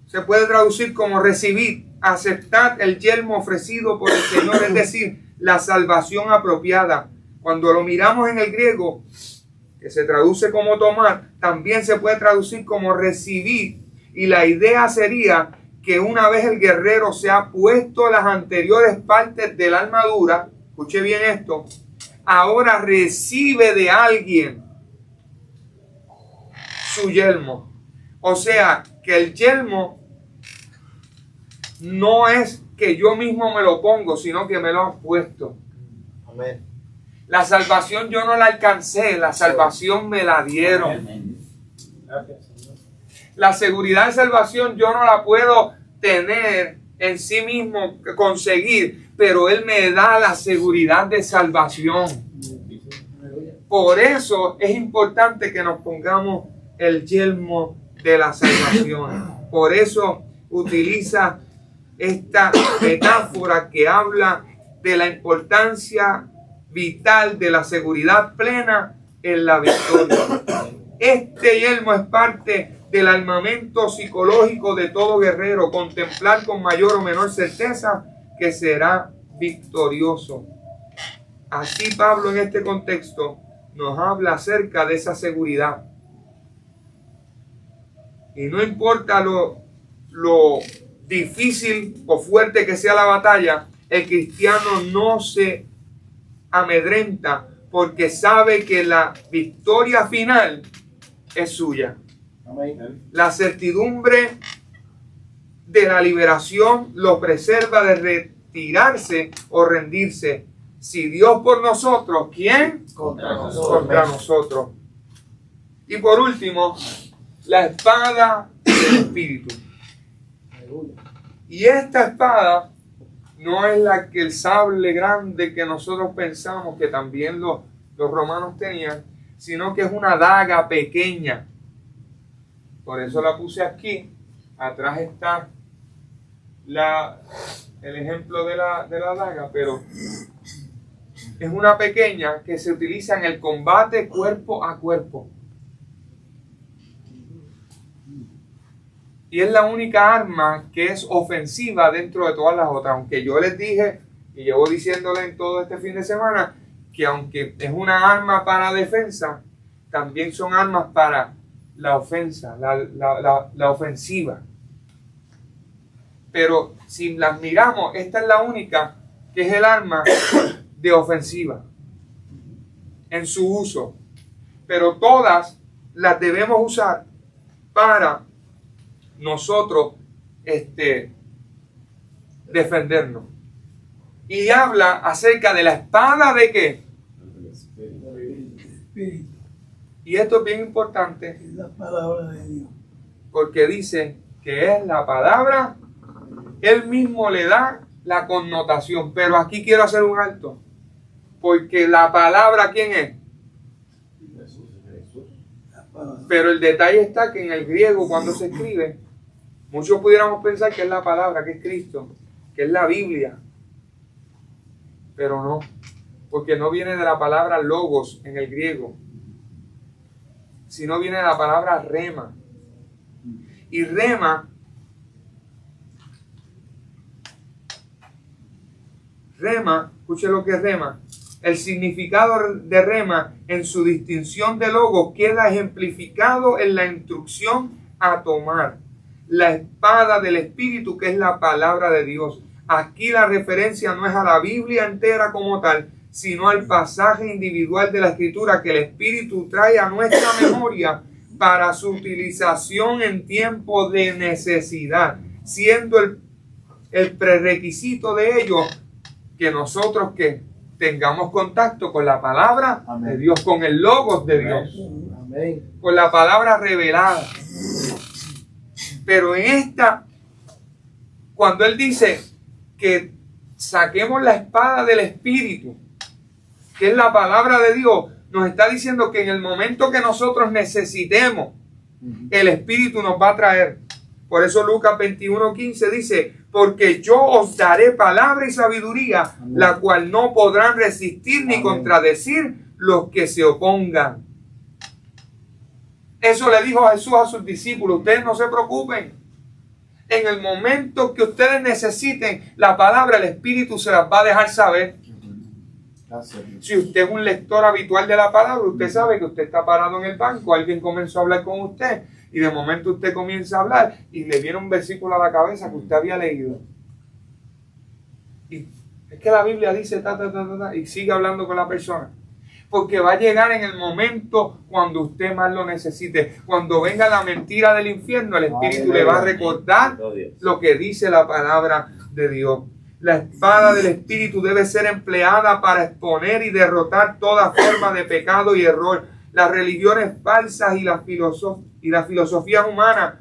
se puede traducir como recibir, aceptar el yelmo ofrecido por el Señor, es decir, la salvación apropiada. Cuando lo miramos en el griego, que se traduce como tomar, también se puede traducir como recibir, y la idea sería que una vez el guerrero se ha puesto las anteriores partes de la armadura, escuche bien esto, ahora recibe de alguien su yelmo. O sea, que el yelmo no es que yo mismo me lo pongo, sino que me lo han puesto. Amén. La salvación yo no la alcancé, la salvación me la dieron. Gracias, Señor. La seguridad de salvación yo no la puedo tener en sí mismo, conseguir, pero Él me da la seguridad de salvación. Por eso es importante que nos pongamos el yelmo de la salvación. Por eso utiliza esta metáfora que habla de la importancia vital de la seguridad plena en la victoria. Este yelmo es parte del armamento psicológico de todo guerrero, contemplar con mayor o menor certeza que será victorioso. Así Pablo en este contexto nos habla acerca de esa seguridad. Y no importa lo difícil o fuerte que sea la batalla, el cristiano no se amedrenta porque sabe que la victoria final es suya. Amén. La certidumbre de la liberación lo preserva de retirarse o rendirse. Si Dios por nosotros, ¿quién? Contra nosotros. Contra nosotros. Y por último, la espada del Espíritu. Y esta espada no es la que el sable grande que nosotros pensamos que también los romanos tenían, sino que es una daga pequeña. Por eso la puse aquí. Atrás está el ejemplo de la daga, pero es una pequeña que se utiliza en el combate cuerpo a cuerpo. Y es la única arma que es ofensiva dentro de todas las otras. Aunque yo les dije, y llevo diciéndole en todo este fin de semana, que aunque es una arma para defensa, también son armas para la ofensa, la ofensiva. Pero si las miramos, esta es la única que es el arma de ofensiva en su uso. Pero todas las debemos usar para nosotros defendernos. Y habla acerca de la espada de ¿qué? Espíritu, Y esto es bien importante es la palabra de Dios. porque dice que es la palabra. Él mismo le da la connotación, pero aquí quiero hacer un alto, porque la palabra, ¿quién es? La palabra. Pero el detalle está que en el griego, cuando se escribe, muchos pudiéramos pensar que es la palabra, que es Cristo, que es la Biblia, pero no, porque no viene de la palabra logos en el griego, sino viene de la palabra rema. Y rema escuche lo que es rema. El significado de rema en su distinción de logos queda ejemplificado en la instrucción a tomar la espada del Espíritu, que es la palabra de Dios. Aquí la referencia no es a la Biblia entera como tal, sino al pasaje individual de la Escritura que el Espíritu trae a nuestra memoria para su utilización en tiempo de necesidad, siendo el prerequisito de ello que nosotros que tengamos contacto con la palabra de Dios, con el logos de Dios, con la palabra revelada. Pero cuando él dice que saquemos la espada del Espíritu, que es la palabra de Dios, nos está diciendo que en el momento que nosotros necesitemos, el Espíritu nos va a traer. Por eso Lucas 21:15 dice, porque yo os daré palabra y sabiduría, la cual no podrán resistir ni contradecir los que se opongan. Eso le dijo Jesús a sus discípulos. Ustedes no se preocupen. En el momento que ustedes necesiten la palabra, el Espíritu se las va a dejar saber. Si usted es un lector habitual de la palabra, usted sabe que usted está parado en el banco, alguien comenzó a hablar con usted y de momento usted comienza a hablar y le viene un versículo a la cabeza que usted había leído. Y es que la Biblia dice y sigue hablando con la persona. Porque va a llegar en el momento cuando usted más lo necesite. Cuando venga la mentira del infierno, el Espíritu le va a recordar lo que dice la palabra de Dios. La espada del Espíritu debe ser empleada para exponer y derrotar toda forma de pecado y error. Las religiones falsas y las filosofías humanas.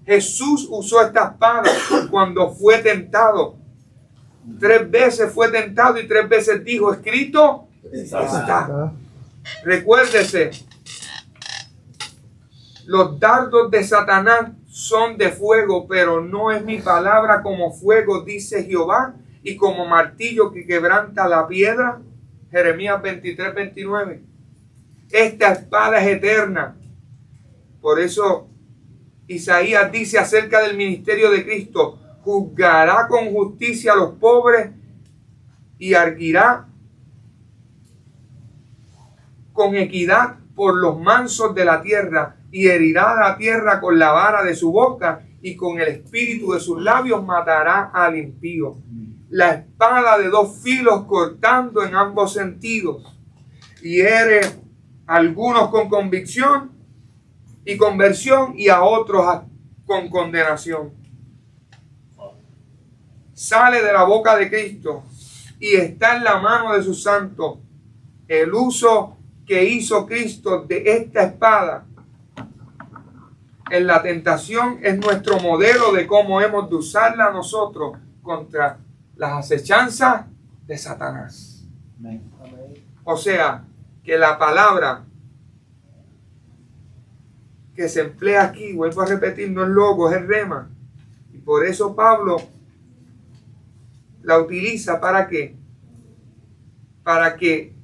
Jesús usó esta espada cuando fue tentado. 3 veces fue tentado y 3 veces dijo, escrito está. Recuérdese, los dardos de Satanás son de fuego, pero no es mi palabra como fuego, dice Jehová, y como martillo que quebranta la piedra. Jeremías 23:29. Esta espada es eterna. Por eso Isaías dice acerca del ministerio de Cristo, juzgará con justicia a los pobres y arguirá con equidad por los mansos de la tierra, y herirá la tierra con la vara de su boca, y con el espíritu de sus labios matará al impío. La espada de 2 filos cortando en ambos sentidos, y hiere a algunos con convicción y conversión, y a otros con condenación. Sale de la boca de Cristo y está en la mano de sus santos. El uso que hizo Cristo de esta espada en la tentación es nuestro modelo de cómo hemos de usarla nosotros contra las acechanzas de Satanás. Amén. O sea, que la palabra que se emplea aquí, vuelvo a repetir, no es logos, es rema. Y por eso Pablo la utiliza ¿para qué? Para que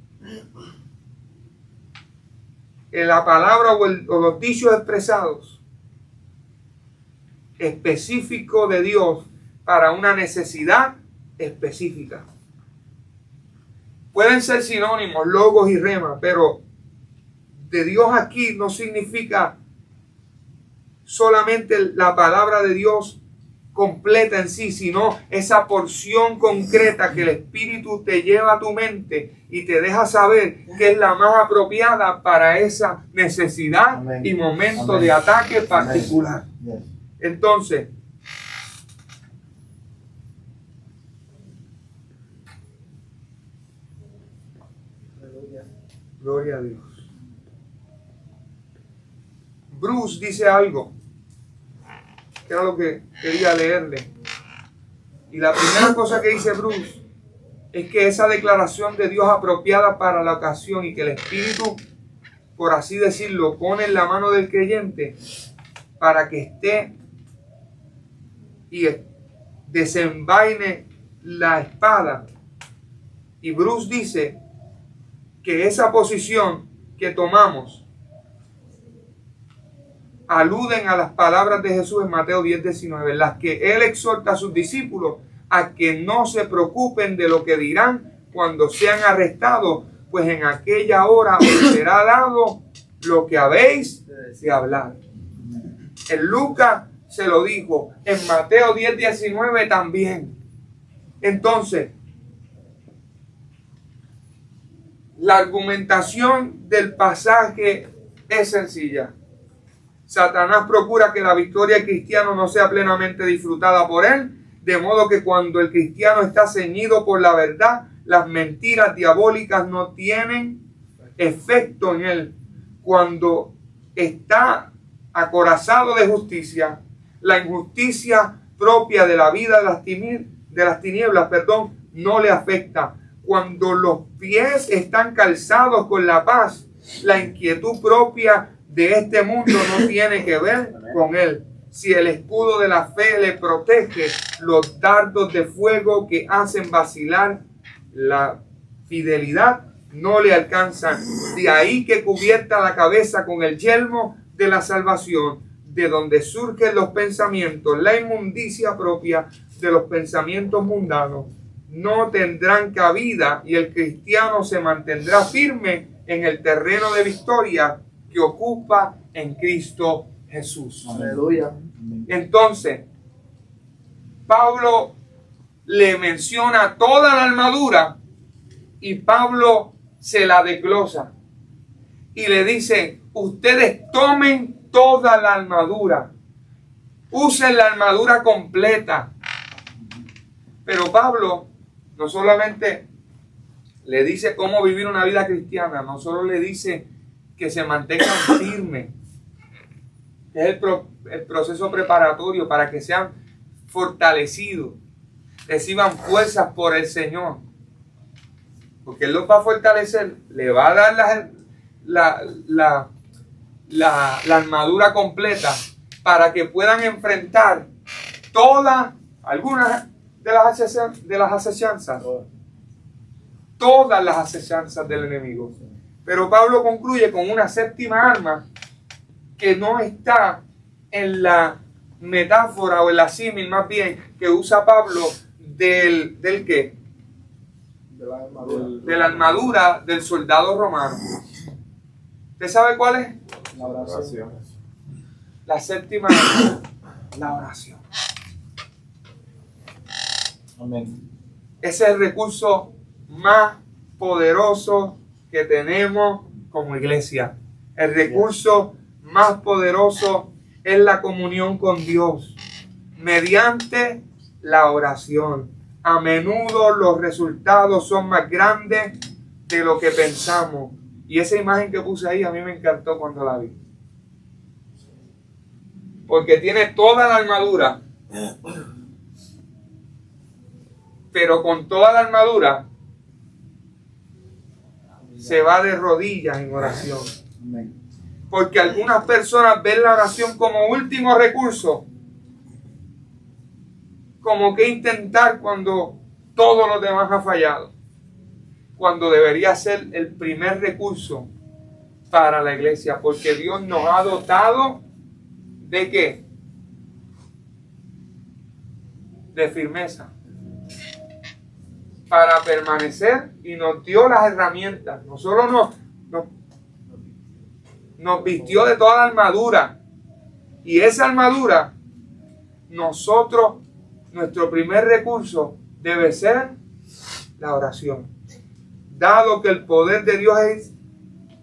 en la palabra o los dichos expresados específicos de Dios para una necesidad específica. Pueden ser sinónimos, logos y rema, pero de Dios aquí no significa solamente la palabra de Dios completa en sí, sino esa porción concreta que el Espíritu te lleva a tu mente y te deja saber que es la más apropiada para esa necesidad y momento de ataque particular. Entonces, gloria a Dios. Bruce dice algo que era lo que quería leerle. Y la primera cosa que dice Bruce es que esa declaración de Dios apropiada para la ocasión y que el Espíritu, por así decirlo, pone en la mano del creyente para que esté y desenvaine la espada. Y Bruce dice que esa posición que tomamos aluden a las palabras de Jesús en Mateo 10:19, las que él exhorta a sus discípulos a que no se preocupen de lo que dirán cuando sean arrestados, pues en aquella hora os será dado lo que habéis de hablar. En Lucas se lo dijo, en Mateo 10:19 también. Entonces, La argumentación del pasaje es sencilla. Satanás procura que la victoria del cristiano no sea plenamente disfrutada por él, de modo que cuando el cristiano está ceñido por la verdad, las mentiras diabólicas no tienen efecto en él. Cuando está acorazado de justicia, la injusticia propia de la vida de las tinieblas, no le afecta. Cuando los pies están calzados con la paz, la inquietud propia de este mundo no tiene que ver con él. Si el escudo de la fe le protege, los dardos de fuego que hacen vacilar la fidelidad no le alcanzan. De ahí que cubierta la cabeza con el yelmo de la salvación, de donde surgen los pensamientos, la inmundicia propia de los pensamientos mundanos, no tendrán cabida, y el cristiano se mantendrá firme en el terreno de victoria que ocupa en Cristo Jesús. Aleluya. Entonces, Pablo le menciona toda la armadura y Pablo se la desglosa y le dice: ustedes tomen toda la armadura, usen la armadura completa. Pero Pablo no solamente le dice cómo vivir una vida cristiana, no solo le dice que se mantengan firmes, que es el proceso preparatorio para que sean fortalecidos, reciban fuerzas por el Señor, porque Él los va a fortalecer, le va a dar la armadura completa para que puedan enfrentar algunas de las asechanzas, todas las asechanzas del enemigo. Pero Pablo concluye con una séptima arma que no está en la metáfora o en la símil más bien que usa Pablo ¿del qué? De la armadura del soldado romano. ¿Usted sabe cuál es? La oración. La séptima arma, la oración. Amén. Ese es el recurso más poderoso que tenemos como iglesia. El recurso más poderoso es la comunión con Dios mediante la oración. A menudo los resultados son más grandes de lo que pensamos. Y esa imagen que puse ahí a mí me encantó cuando la vi. Porque tiene toda la armadura. Pero con toda la armadura se va de rodillas en oración. Porque algunas personas ven la oración como último recurso, como que intentar cuando todo lo demás ha fallado, cuando debería ser el primer recurso para la iglesia, porque Dios nos ha dotado ¿de qué? De firmeza para permanecer, y nos dio las herramientas. No solo nos vistió de toda la armadura, y esa armadura, nuestro primer recurso debe ser la oración. Dado que el poder de Dios es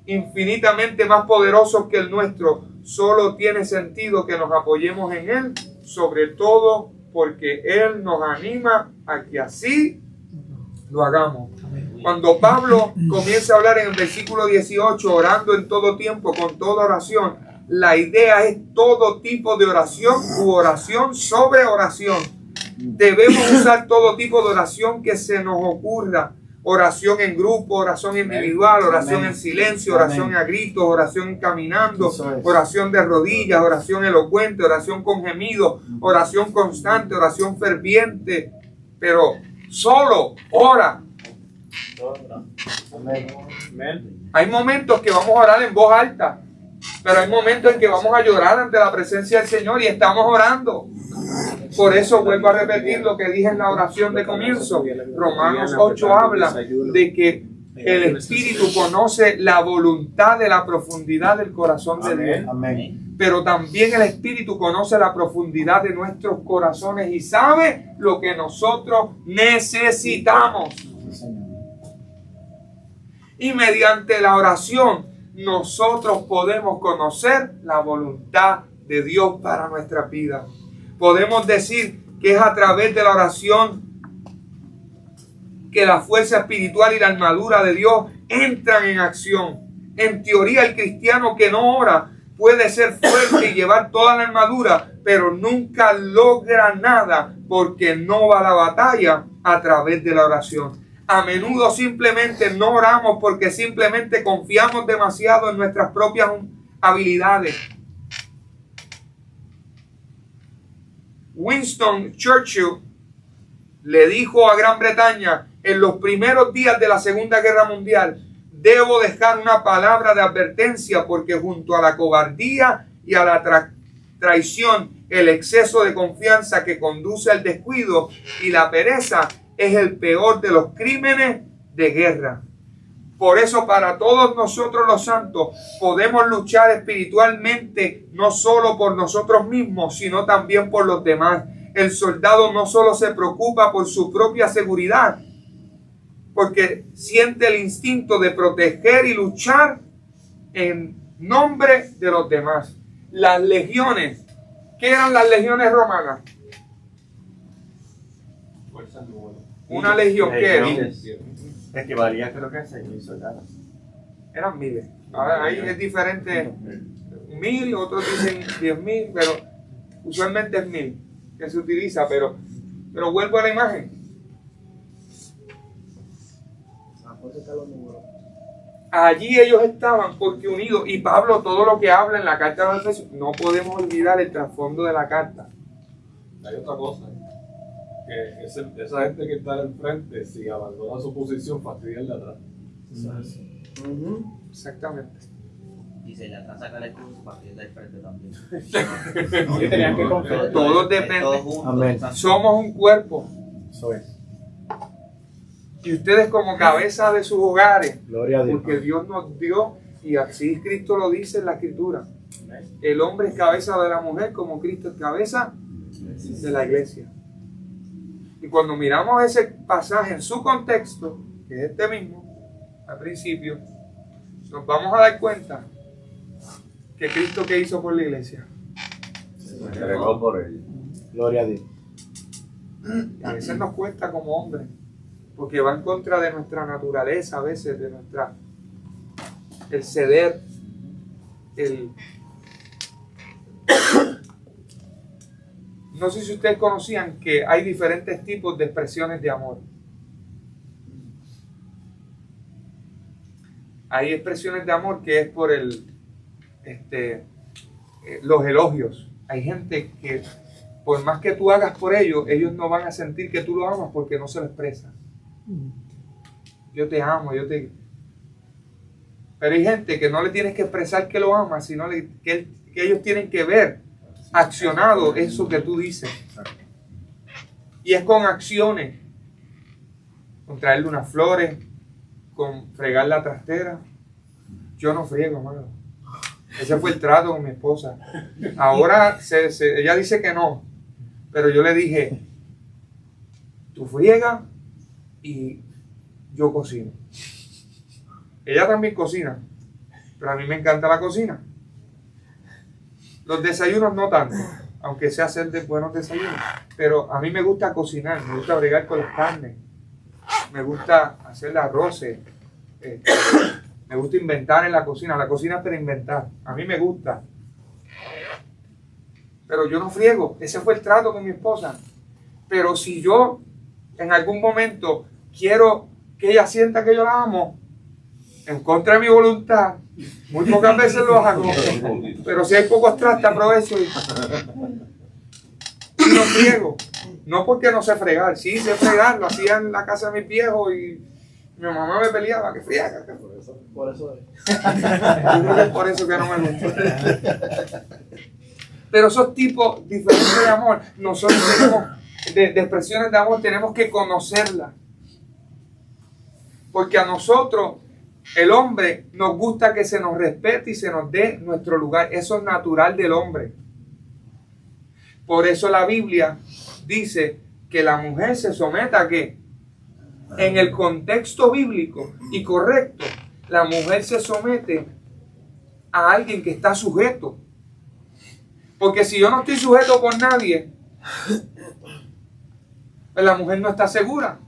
infinitamente más poderoso que el nuestro, solo tiene sentido que nos apoyemos en Él, sobre todo porque Él nos anima a que así lo hagamos. Cuando Pablo comienza a hablar en el versículo 18, orando en todo tiempo, con toda oración, la idea es todo tipo de oración u oración sobre oración. Debemos usar todo tipo de oración que se nos ocurra. Oración en grupo, oración individual, oración en silencio, oración a gritos, oración caminando, oración de rodillas, oración elocuente, oración con gemido, oración constante, oración ferviente. Pero solo ora. Hay momentos que vamos a orar en voz alta, pero hay momentos en que vamos a llorar ante la presencia del Señor y estamos orando. Por eso vuelvo a repetir lo que dije en la oración de comienzo. Romanos 8 habla de que el Espíritu conoce la voluntad de la profundidad del corazón de Dios. Pero también el Espíritu conoce la profundidad de nuestros corazones y sabe lo que nosotros necesitamos. Y mediante la oración nosotros podemos conocer la voluntad de Dios para nuestra vida. Podemos decir que es a través de la oración que la fuerza espiritual y la armadura de Dios entran en acción. En teoría, el cristiano que no ora puede ser fuerte y llevar toda la armadura, pero nunca logra nada porque no va a la batalla a través de la oración. A menudo simplemente no oramos porque simplemente confiamos demasiado en nuestras propias habilidades. Winston Churchill le dijo a Gran Bretaña en los primeros días de la Segunda Guerra Mundial: debo dejar una palabra de advertencia porque junto a la cobardía y a la traición, el exceso de confianza que conduce al descuido y la pereza es el peor de los crímenes de guerra. Por eso, para todos nosotros los santos, podemos luchar espiritualmente no solo por nosotros mismos, sino también por los demás. El soldado no solo se preocupa por su propia seguridad, porque siente el instinto de proteger y luchar en nombre de los demás. Las legiones, ¿qué eran las legiones romanas? Una legión, ¿qué era? Equivalía, creo que a 6.000 soldados. Eran miles. Ahora ahí es diferente. 1.000, otros dicen 10.000, pero usualmente es 1.000 que se utiliza, pero vuelvo a la imagen. Allí ellos estaban porque unidos, y Pablo todo lo que habla en la carta de los Efesios, no podemos olvidar el trasfondo de la carta. Hay otra cosa, que esa gente que está al frente, si abandona su posición, fastidia el de atrás. Exactamente. Y se le atrás saca el escudo para que del frente también. Que tenían que confiar. Todo depende. Todos juntos, Amén. exacto. Somos un cuerpo. Eso es. Y ustedes como cabeza de sus hogares, Gloria a Dios. porque Dios nos dio, y así Cristo lo dice en la Escritura. El hombre es cabeza de la mujer como Cristo es cabeza de la iglesia. Y cuando miramos ese pasaje en su contexto, que es este mismo, al principio, nos vamos a dar cuenta que Cristo, ¿qué hizo por la iglesia? Se entregó por ella. Gloria a Dios. A veces nos cuesta como hombres, porque va en contra de nuestra naturaleza, a veces de el ceder, No sé si ustedes conocían que hay diferentes tipos de expresiones de amor. Hay expresiones de amor que es por los elogios. Hay gente que por más que tú hagas por ellos, ellos no van a sentir que tú lo amas porque no se lo expresas. Yo te amo, Pero hay gente que no le tienes que expresar que lo amas, sino que ellos tienen que ver accionado eso que tú dices. Y es con acciones, con traerle unas flores, con fregar la trastera. Yo no friego, hermano. Ese fue el trato con mi esposa. Ahora ella dice que no, pero yo le dije, tú friegas y yo cocino. Ella también cocina, pero a mí me encanta la cocina. Los desayunos no tanto, aunque sé hacer buenos desayunos, pero a mí me gusta cocinar, me gusta bregar con las carnes, me gusta hacer arroces, me gusta inventar en la cocina es para inventar, a mí me gusta. Pero yo no friego, ese fue el trato con mi esposa. Pero si yo en algún momento quiero que ella sienta que yo la amo, en contra de mi voluntad, muy pocas veces lo hago, pero si hay pocos trastes aprovecho y no friego. No porque no sé fregar, sí sé fregar, lo hacía en la casa de mis viejos y mi mamá me peleaba que friega. Por eso es. Yo creo que es por eso que no me gusta. Pero esos tipos diferentes de amor, nosotros tenemos, de expresiones de amor, tenemos que conocerlas. Porque a nosotros, el hombre, nos gusta que se nos respete y se nos dé nuestro lugar. Eso es natural del hombre. Por eso la Biblia dice que la mujer se someta a ¿qué? En el contexto bíblico y correcto, la mujer se somete a alguien que está sujeto. Porque si yo no estoy sujeto por nadie, pues la mujer no está segura.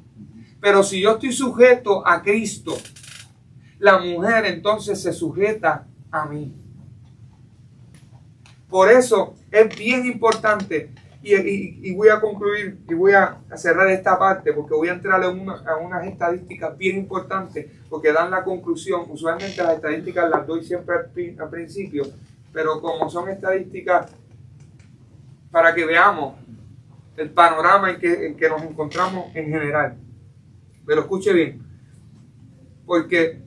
Pero si yo estoy sujeto a Cristo, la mujer entonces se sujeta a mí. Por eso es bien importante, y voy a concluir y voy a cerrar esta parte porque voy a entrar a unas estadísticas bien importantes porque dan la conclusión. Usualmente las estadísticas las doy siempre al principio, pero como son estadísticas para que veamos el panorama en que nos encontramos en general. Pero escuche bien, porque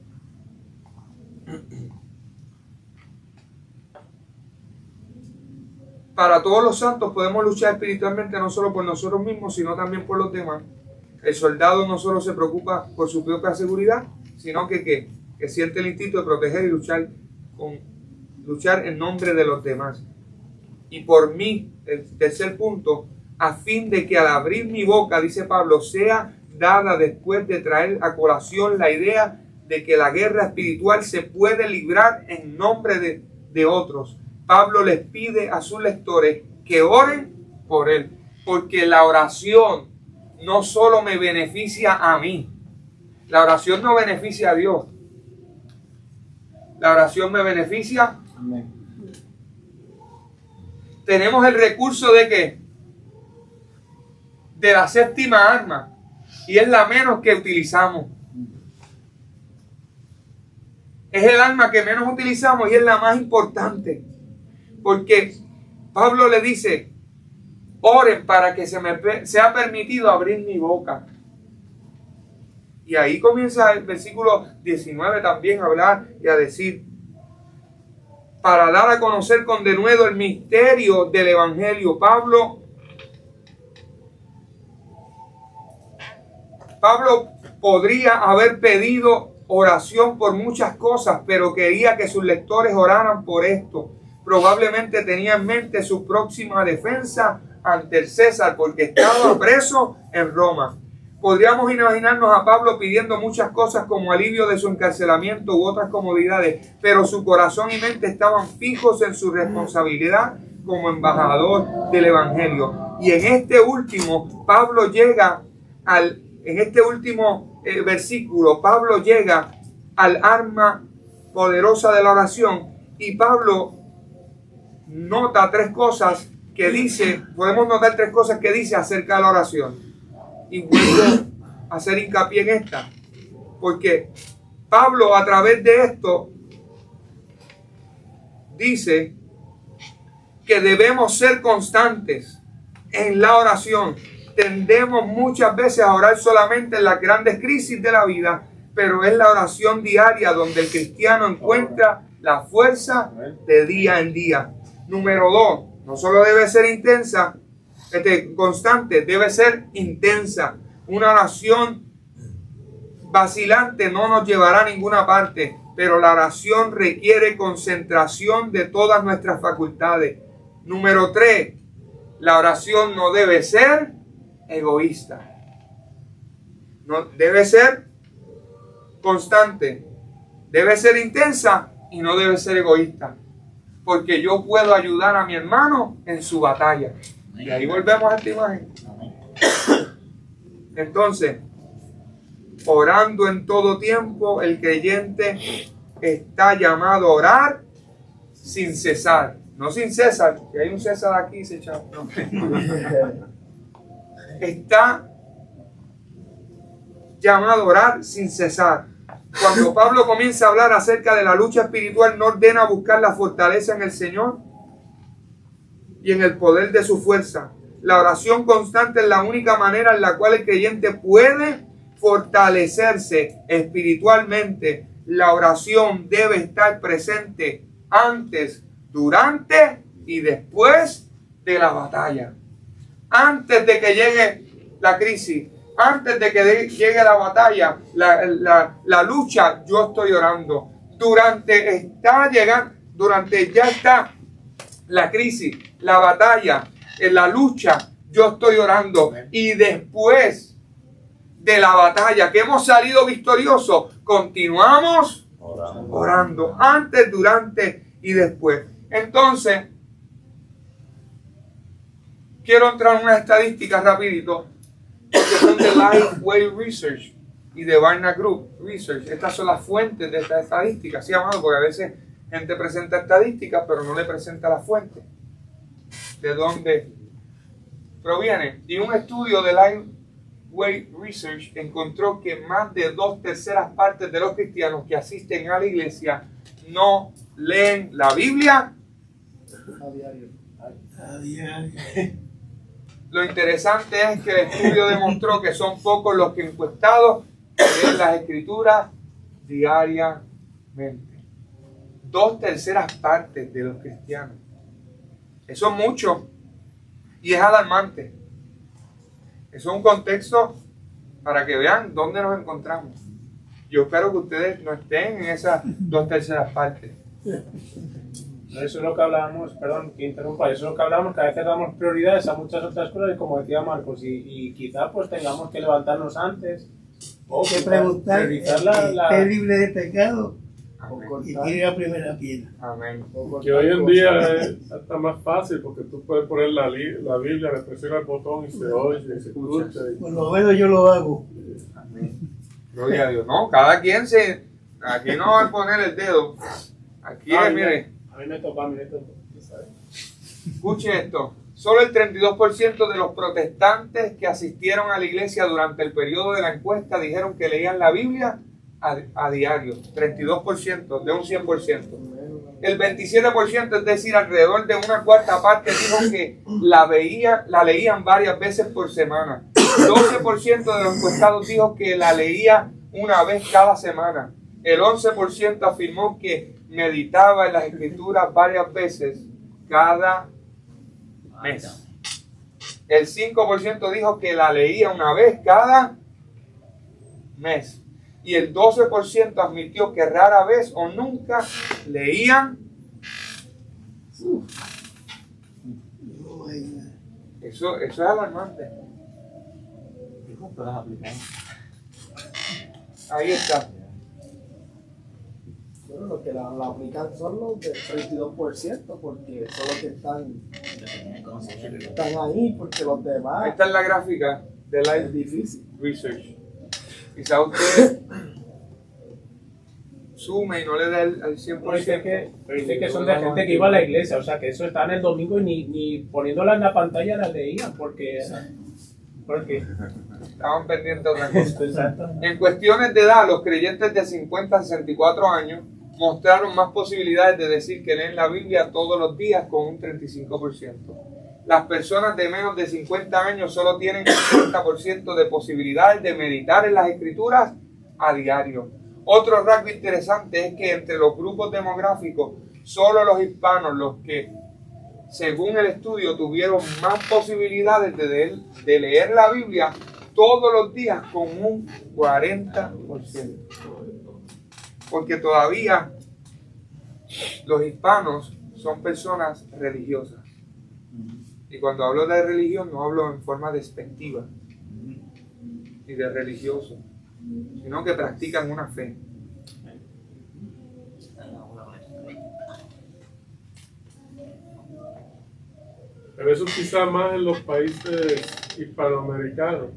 para todos los santos podemos luchar espiritualmente no solo por nosotros mismos, sino también por los demás. El soldado no solo se preocupa por su propia seguridad, sino que siente el instinto de proteger y luchar en nombre de los demás. Y por mí, el tercer punto, a fin de que al abrir mi boca, dice Pablo, sea dada después de traer a colación la idea de que la guerra espiritual se puede librar en nombre de otros. Pablo les pide a sus lectores que oren por él, porque la oración no solo me beneficia a mí, la oración no beneficia a Dios, la oración me beneficia. Amén. Tenemos el recurso de ¿qué? De la séptima arma, y es la menos que utilizamos. Es el arma que menos utilizamos y es la más importante. Porque Pablo le dice, oren para que se me sea permitido abrir mi boca. Y ahí comienza el versículo 19 también a hablar y a decir, para dar a conocer con denuedo el misterio del Evangelio. Pablo podría haber pedido oración por muchas cosas, pero quería que sus lectores oraran por esto. Probablemente tenía en mente su próxima defensa ante el César, porque estaba preso en Roma. Podríamos imaginarnos a Pablo pidiendo muchas cosas como alivio de su encarcelamiento u otras comodidades, pero su corazón y mente estaban fijos en su responsabilidad como embajador del Evangelio. Y en este último, versículo, Pablo llega al arma poderosa de la oración, y Pablo nota tres cosas que dice, podemos notar tres cosas que dice acerca de la oración. Y vuelvo a hacer hincapié en esta, porque Pablo a través de esto dice que debemos ser constantes en la oración. Tendemos muchas veces a orar solamente en las grandes crisis de la vida, pero es la oración diaria donde el cristiano encuentra la fuerza de día en día. Número 2, no solo debe ser intensa, constante, debe ser intensa. Una oración vacilante no nos llevará a ninguna parte, pero la oración requiere concentración de todas nuestras facultades. Número 3, la oración no debe ser egoísta. No, debe ser constante, debe ser intensa y no debe ser egoísta. Porque yo puedo ayudar a mi hermano en su batalla. Y ahí volvemos a esta imagen. Entonces, orando en todo tiempo, el creyente está llamado a orar sin cesar. No sin César, que hay un César aquí, se echa. No. Está llamado a orar sin cesar. Cuando Pablo comienza a hablar acerca de la lucha espiritual, no ordena buscar la fortaleza en el Señor y en el poder de su fuerza. La oración constante es la única manera en la cual el creyente puede fortalecerse espiritualmente. La oración debe estar presente antes, durante y después de la batalla. Antes de que llegue la crisis, antes de que llegue la batalla, la lucha, yo estoy orando. Durante ya está la crisis, la batalla, la lucha, yo estoy orando. Y después de la batalla, que hemos salido victoriosos, continuamos Orando. Antes, durante y después. Entonces, quiero entrar en unas estadísticas rapidito, que son de Lifeway Research y de Barna Group Research. Estas son las fuentes de estas estadísticas, ¿sí, amado? Porque a veces gente presenta estadísticas, pero no le presenta la fuente de dónde proviene. Y un estudio de Lifeway Research encontró que más de 2/3 partes de los cristianos que asisten a la iglesia no leen la Biblia A diario. A diario. Lo interesante es que el estudio demostró que son pocos los que encuestados leen las escrituras diariamente. 2/3 partes de los cristianos. Eso es mucho y es alarmante. Eso es un contexto para que vean dónde nos encontramos. Yo espero que ustedes no estén en esas 2/3 partes. Eso es lo que hablábamos, perdón que interrumpa, eso es lo que hablábamos, que a veces damos prioridades a muchas otras cosas, y como decía Marcos, y quizá pues tengamos que levantarnos antes o Hay que preguntar, priorizar ¿es libre de pecado? Amén. Y tire la primera piedra. Amén. Que hoy en día es hasta más fácil porque tú puedes poner la Biblia, le presionas el botón y se oye, y se escucha. Por lo menos yo lo hago. Amén. Gloria a Dios. No, cada quien se... Aquí no va a poner el dedo. Aquí es, mire. A mí me toca, ¿sabes? Escuche esto. Solo el 32% de los protestantes que asistieron a la iglesia durante el periodo de la encuesta dijeron que leían la Biblia a diario. 32% de un 100%. El 27%, es decir, alrededor de una cuarta parte, dijo que la leían varias veces por semana. 12% de los encuestados dijo que la leía una vez cada semana. El 11% afirmó que meditaba en las escrituras varias veces cada mes. El 5% dijo que la leía una vez cada mes. Y el 12% admitió que rara vez o nunca leían. Eso es alarmante. Ahí está. Bueno, los que la aplican son los del 32%, porque son los que están ahí, porque los Ahí demás está en la gráfica de es Life difícil. Research. Quizá usted sume y no le da el 100%. Pero dice que son de gente que iba a la iglesia, o sea que eso está en el domingo y ni poniéndola en la pantalla la leían, porque Estaban pendientes de otra cosa. exacto. En cuestiones de edad, los creyentes de 50 a 64 años mostraron más posibilidades de decir que leen la Biblia todos los días con un 35%. Las personas de menos de 50 años solo tienen un 30% de posibilidades de meditar en las escrituras a diario. Otro rasgo interesante es que entre los grupos demográficos, solo los hispanos, los que, según el estudio, tuvieron más posibilidades de leer la Biblia todos los días con un 40%. Porque todavía los hispanos son personas religiosas. Y cuando hablo de religión no hablo en forma despectiva ni de religioso, sino que practican una fe. Pero eso quizá más en los países hispanoamericanos.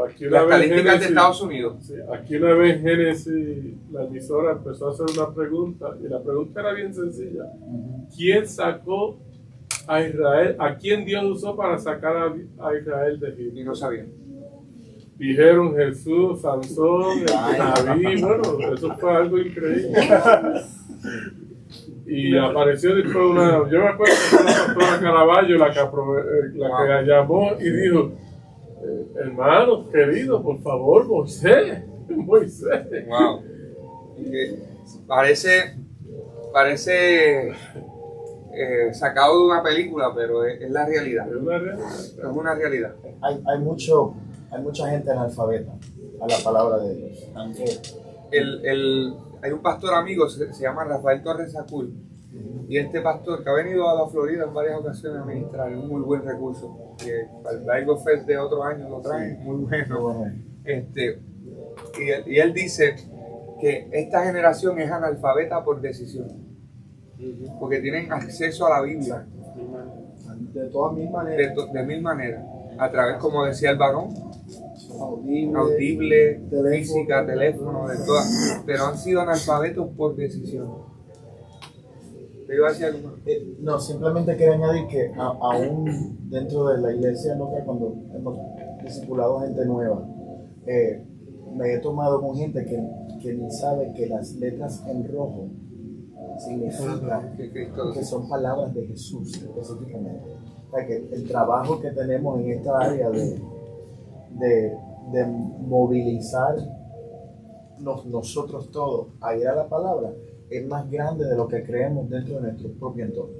Aquí una Las vez estadísticas de Génesis- Estados Unidos. Sí, aquí una vez Génesis, la emisora empezó a hacer una pregunta y la pregunta era bien sencilla. ¿Quién sacó a Israel? ¿A quién Dios usó para sacar a Israel de Egipto? Y no sabían. Dijeron Jesús, Sansón, David, bueno, eso fue algo increíble. Y apareció después yo me acuerdo que fue la pastora Caraballo la que llamó y dijo, hermanos queridos, por favor, Moisés. Wow. Parece sacado de una película, pero es la realidad. Es una realidad. Es una realidad. Hay mucha gente analfabeta a la palabra de Dios. Hay un pastor amigo, se llama Rafael Torres Sacul, y este pastor que ha venido a la Florida en varias ocasiones a ministrar, es un muy buen recurso, que para el Bible Fest de otro año lo traen, muy bueno. Y él dice que esta generación es analfabeta por decisión, porque tienen acceso a la Biblia De todas mis maneras. de mil maneras, a través, como decía el varón, Audible, teléfono, física, teléfono, de todas, pero han sido analfabetos por decisión. ¿Te iba a decir algo más? No, simplemente quería añadir que aún dentro de la iglesia local, cuando hemos discipulado gente nueva, me he tomado con gente que ni sabe que las letras en rojo significan que son palabras de Jesús específicamente. O sea, que el trabajo que tenemos en esta área de movilizar nosotros todos a ir a la palabra es más grande de lo que creemos dentro de nuestro propio entorno.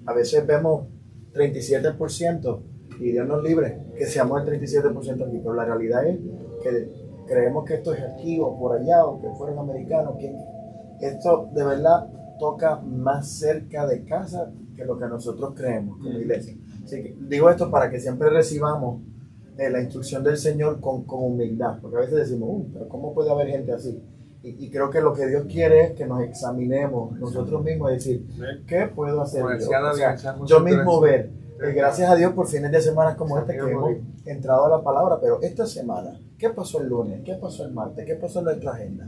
A veces vemos 37% y Dios nos libre que seamos el 37% aquí, pero la realidad es que creemos que esto es aquí o por allá o que fueron americanos. Que esto de verdad toca más cerca de casa que lo que nosotros creemos como iglesia. Así que digo esto para que siempre recibamos la instrucción del Señor con humildad, porque a veces decimos, pero ¿cómo puede haber gente así? Y creo que lo que Dios quiere es que nos examinemos nosotros mismos y decir, ¿qué puedo hacer yo? O sea, yo mismo ver, gracias a Dios por fines de semana como este que hemos entrado a la palabra, pero esta semana, ¿qué pasó el lunes? ¿Qué pasó el martes? ¿Qué pasó en nuestra agenda?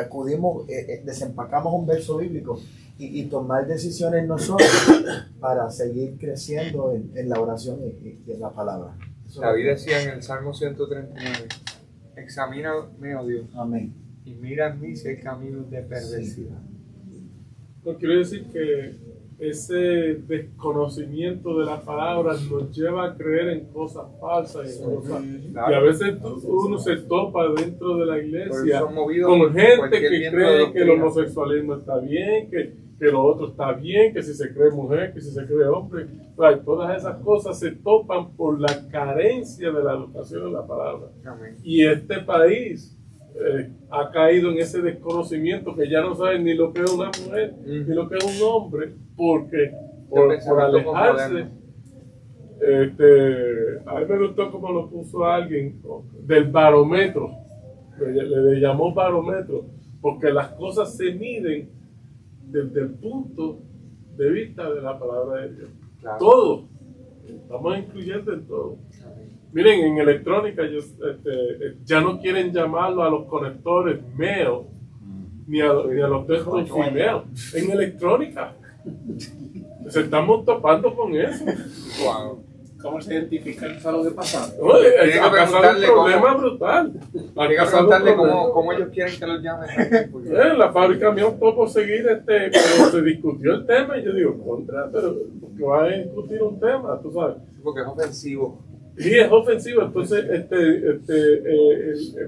Acudimos, desempacamos un verso bíblico y tomar decisiones nosotros para seguir creciendo en la oración y en la palabra. David decía en el Salmo 139, examíname, oh Dios, amén, y mira en mí si hay caminos de perversidad. No quiero decir que ese desconocimiento de la palabra nos lleva a creer en cosas falsas y a veces uno se topa dentro de la iglesia con gente que cree que el homosexualismo está bien, que lo otro está bien, que si se cree mujer, que si se cree hombre. Todas esas cosas se topan por la carencia de la educación de la palabra. Amén. Y este país ha caído en ese desconocimiento que ya no saben ni lo que es una mujer ni lo que es un hombre, porque por alejarse. A mí me gustó como lo puso alguien del barómetro, le llamó barómetro, porque las cosas se miden desde el punto de vista de la palabra de Dios. Claro. Todo, estamos incluyendo en todo. Miren, en electrónica ya no quieren llamarlo a los conectores male ni a los textos female. En electrónica se estamos topando con eso. Wow. ¿Cómo se identifica lo que pasa? Tiene que preguntarle un problema brutal. Tiene que preguntarle cómo ellos quieren que los llamen. La fábrica me optó por seguir pero se discutió el tema y yo digo, pero ¿por qué vas a discutir un tema? Tú sabes. Porque es ofensivo. Y es ofensivo, entonces el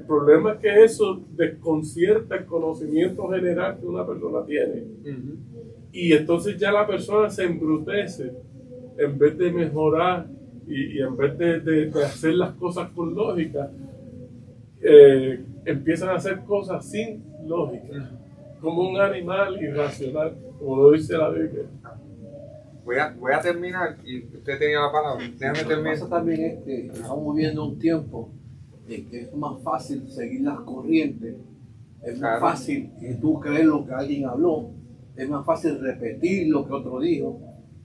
problema es que eso desconcierta el conocimiento general que una persona tiene. Y entonces ya la persona se embrutece en vez de mejorar y en vez de hacer las cosas con lógica, empiezan a hacer cosas sin lógica, como un animal irracional, como lo dice la Biblia. Voy a terminar y usted tenía la palabra. Déjame terminar. Lo que pasa también es que estamos viviendo un tiempo en que es más fácil seguir las corrientes, es más fácil que tú creer lo que alguien habló, es más fácil repetir lo que otro dijo,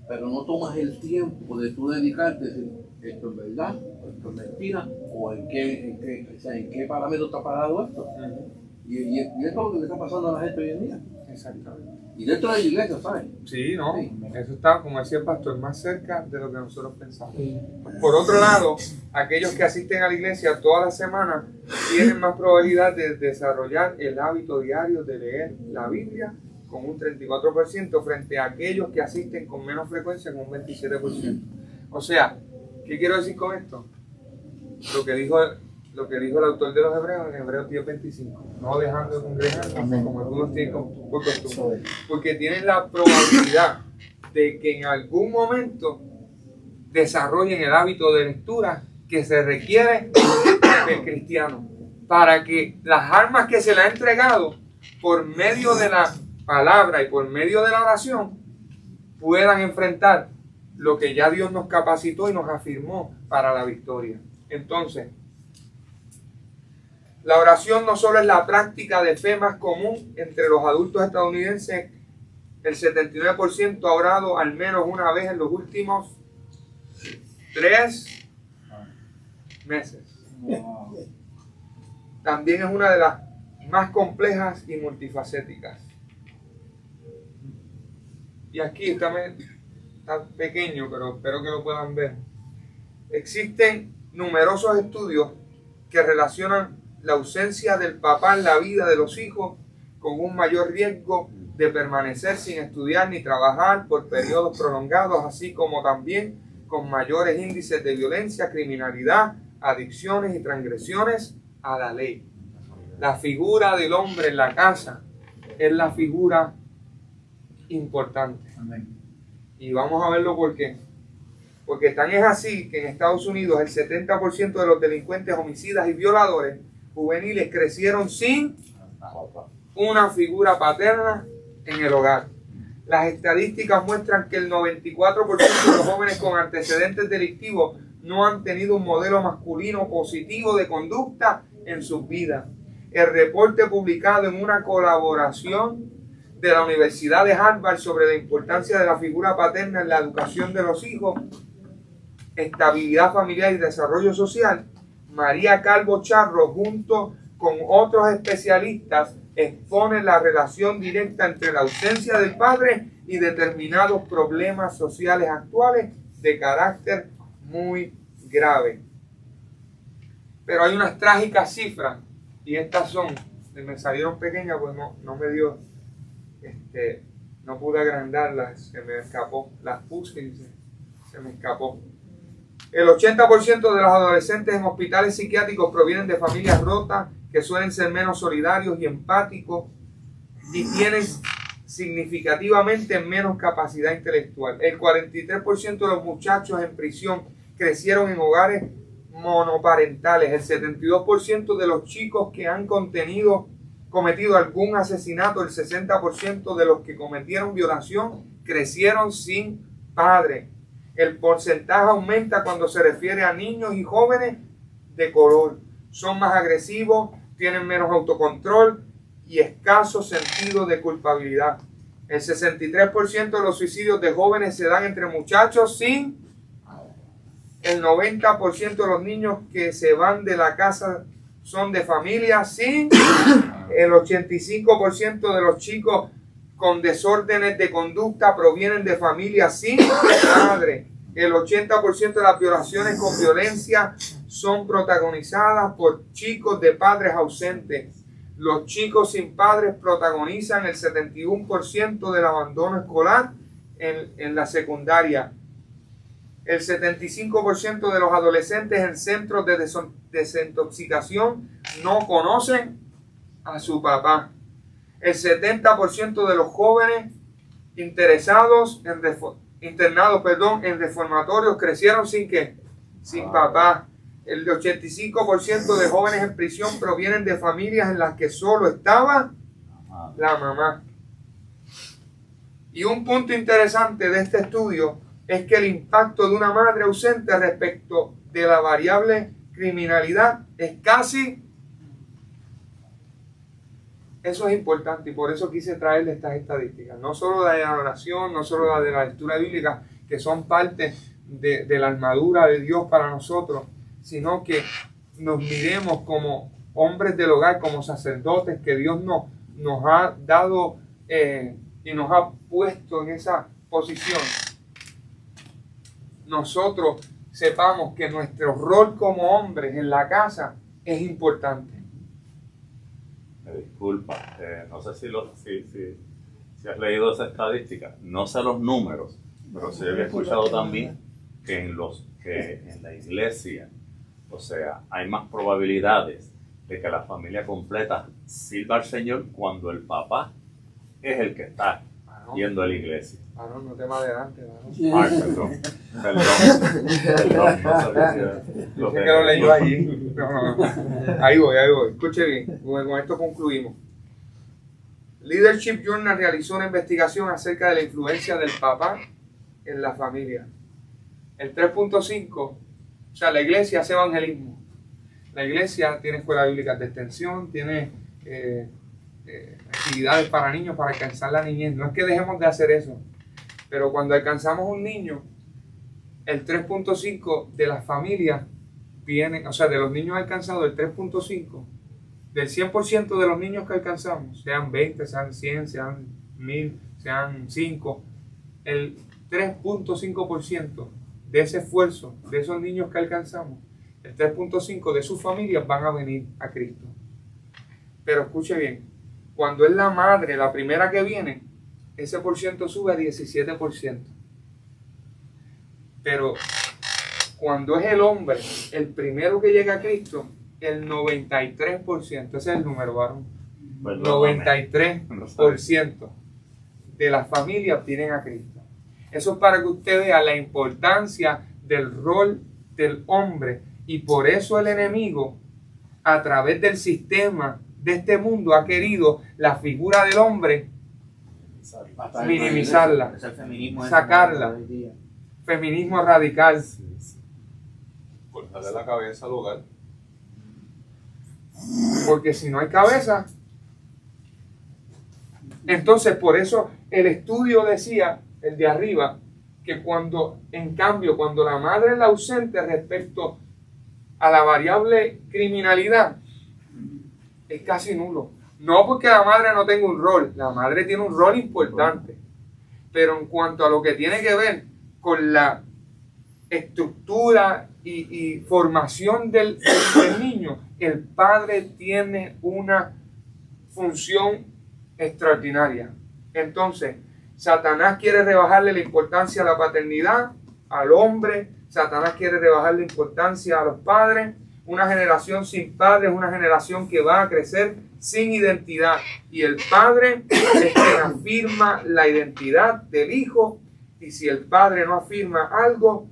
pero no tomas el tiempo de tú dedicarte a decir, esto es verdad, esto es mentira, o en qué parámetro está parado esto. Y esto es lo que le está pasando a la gente hoy en día. Exactamente. Y dentro de la iglesia, ¿sabes? Sí, ¿no? Eso está, como decía el pastor, más cerca de lo que nosotros pensamos. Por otro lado, aquellos que asisten a la iglesia todas las semanas tienen más probabilidad de desarrollar el hábito diario de leer la Biblia con un 34% frente a aquellos que asisten con menos frecuencia con un 27%. O sea, ¿qué quiero decir con esto? Lo que dijo el autor de los Hebreos en Hebreos 10:25, no dejando de congregarse como algunos tienen por costumbre, porque tienen la probabilidad de que en algún momento desarrollen el hábito de lectura que se requiere del cristiano para que las armas que se le ha entregado por medio de la palabra y por medio de la oración puedan enfrentar lo que ya Dios nos capacitó y nos afirmó para la victoria. Entonces, La oración no solo es la práctica de fe más común entre los adultos estadounidenses, el 79% ha orado al menos una vez en los últimos 3 meses. También es una de las más complejas y multifacéticas. Y aquí está pequeño, pero espero que lo puedan ver. Existen numerosos estudios que relacionan la ausencia del papá en la vida de los hijos con un mayor riesgo de permanecer sin estudiar ni trabajar por periodos prolongados, así como también con mayores índices de violencia, criminalidad, adicciones y transgresiones a la ley. La figura del hombre en la casa es la figura importante. Amén. Y vamos a verlo por qué. Porque tan es así que en Estados Unidos el 70% de los delincuentes, homicidas y violadores juveniles crecieron sin una figura paterna en el hogar. Las estadísticas muestran que el 94% de los jóvenes con antecedentes delictivos no han tenido un modelo masculino positivo de conducta en sus vidas. El reporte publicado en una colaboración de la Universidad de Harvard sobre la importancia de la figura paterna en la educación de los hijos, estabilidad familiar y desarrollo social, María Calvo Charro, junto con otros especialistas, expone la relación directa entre la ausencia del padre y determinados problemas sociales actuales de carácter muy grave. Pero hay unas trágicas cifras, y estas son, me salieron pequeñas, pues no me dio, no pude agrandarlas, se me escapó, las puse y se me escapó. El 80% de los adolescentes en hospitales psiquiátricos provienen de familias rotas que suelen ser menos solidarios y empáticos y tienen significativamente menos capacidad intelectual. El 43% de los muchachos en prisión crecieron en hogares monoparentales. El 72% de los chicos que han cometido algún asesinato, el 60% de los que cometieron violación crecieron sin padre. El porcentaje aumenta cuando se refiere a niños y jóvenes de color. Son más agresivos, tienen menos autocontrol y escaso sentido de culpabilidad. El 63% de los suicidios de jóvenes se dan entre muchachos sin. El 90% de los niños que se van de la casa son de familias sin. El 85% de los chicos con desórdenes de conducta provienen de familias sin padre. El 80% de las violaciones con violencia son protagonizadas por chicos de padres ausentes. Los chicos sin padres protagonizan el 71% del abandono escolar en la secundaria. El 75% de los adolescentes en centros de desintoxicación no conocen a su papá. El 70% de los jóvenes internados en reformatorios crecieron sin ¿qué? Sin papá. El 85% de jóvenes en prisión provienen de familias en las que solo estaba la mamá. Y un punto interesante de este estudio es que el impacto de una madre ausente respecto de la variable criminalidad es casi. Eso es importante y por eso quise traerle estas estadísticas. No solo la de la oración, no solo la de la lectura bíblica, que son parte de la armadura de Dios para nosotros, sino que nos miremos como hombres del hogar, como sacerdotes que Dios nos ha dado y nos ha puesto en esa posición. Nosotros sepamos que nuestro rol como hombres en la casa es importante. Me disculpa, no sé si has leído esa estadística, no sé los números, pero sí he escuchado también que en la iglesia, o sea, hay más probabilidades de que la familia completa sirva al Señor cuando el papá es el que está yendo a la iglesia. No te me adelante. Perdón, no sabía lo que lo leí allí. No. Ahí voy. Escuche bien, con esto concluimos. Leadership Journal realizó una investigación acerca de la influencia del papá en la familia. El 3.5, o sea, la iglesia hace evangelismo. La iglesia tiene escuelas bíblicas de extensión, tiene actividades para niños para alcanzar la niñez. No es que dejemos de hacer eso, pero cuando alcanzamos un niño, el 3.5 de las familias vienen, o sea, de los niños alcanzados, el 3.5, del 100% de los niños que alcanzamos, sean 20, sean 100, sean 1000, sean 5, el 3.5% de ese esfuerzo, de esos niños que alcanzamos, el 3.5 de sus familias van a venir a Cristo. Pero escuche bien, cuando es la madre la primera que viene, ese por ciento sube a 17%. Pero cuando es el hombre el primero que llega a Cristo, el 93%, ese es el número, varón, 93% de las familias vienen a Cristo. Eso es para que usted vea la importancia del rol del hombre, y por eso el enemigo, a través del sistema de este mundo, ha querido la figura del hombre minimizarla, sacarla. Feminismo radical. Cortarle la cabeza al hogar. Porque si no hay cabeza, entonces por eso el estudio decía, el de arriba, que cuando, en cambio, cuando la madre es la ausente respecto a la variable criminalidad, es casi nulo. No porque la madre no tenga un rol, la madre tiene un rol importante, pero en cuanto a lo que tiene que ver con la estructura y formación del niño, el padre tiene una función extraordinaria. Entonces, Satanás quiere rebajarle la importancia a la paternidad, al hombre. Satanás quiere rebajar la importancia a los padres. Una generación sin padres es una generación que va a crecer sin identidad. Y el padre es quien afirma la identidad del hijo. Y si el padre no afirma algo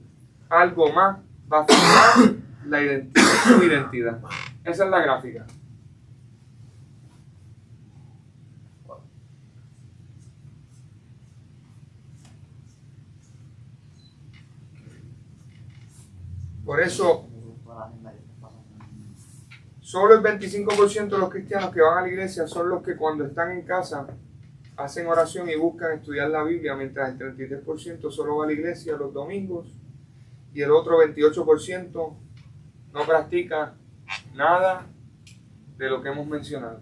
más va a afirmar su identidad. Esa es la gráfica. Por eso, solo el 25% de los cristianos que van a la iglesia son los que cuando están en casa hacen oración y buscan estudiar la Biblia, mientras el 33% solo va a la iglesia los domingos y el otro 28% no practica nada de lo que hemos mencionado.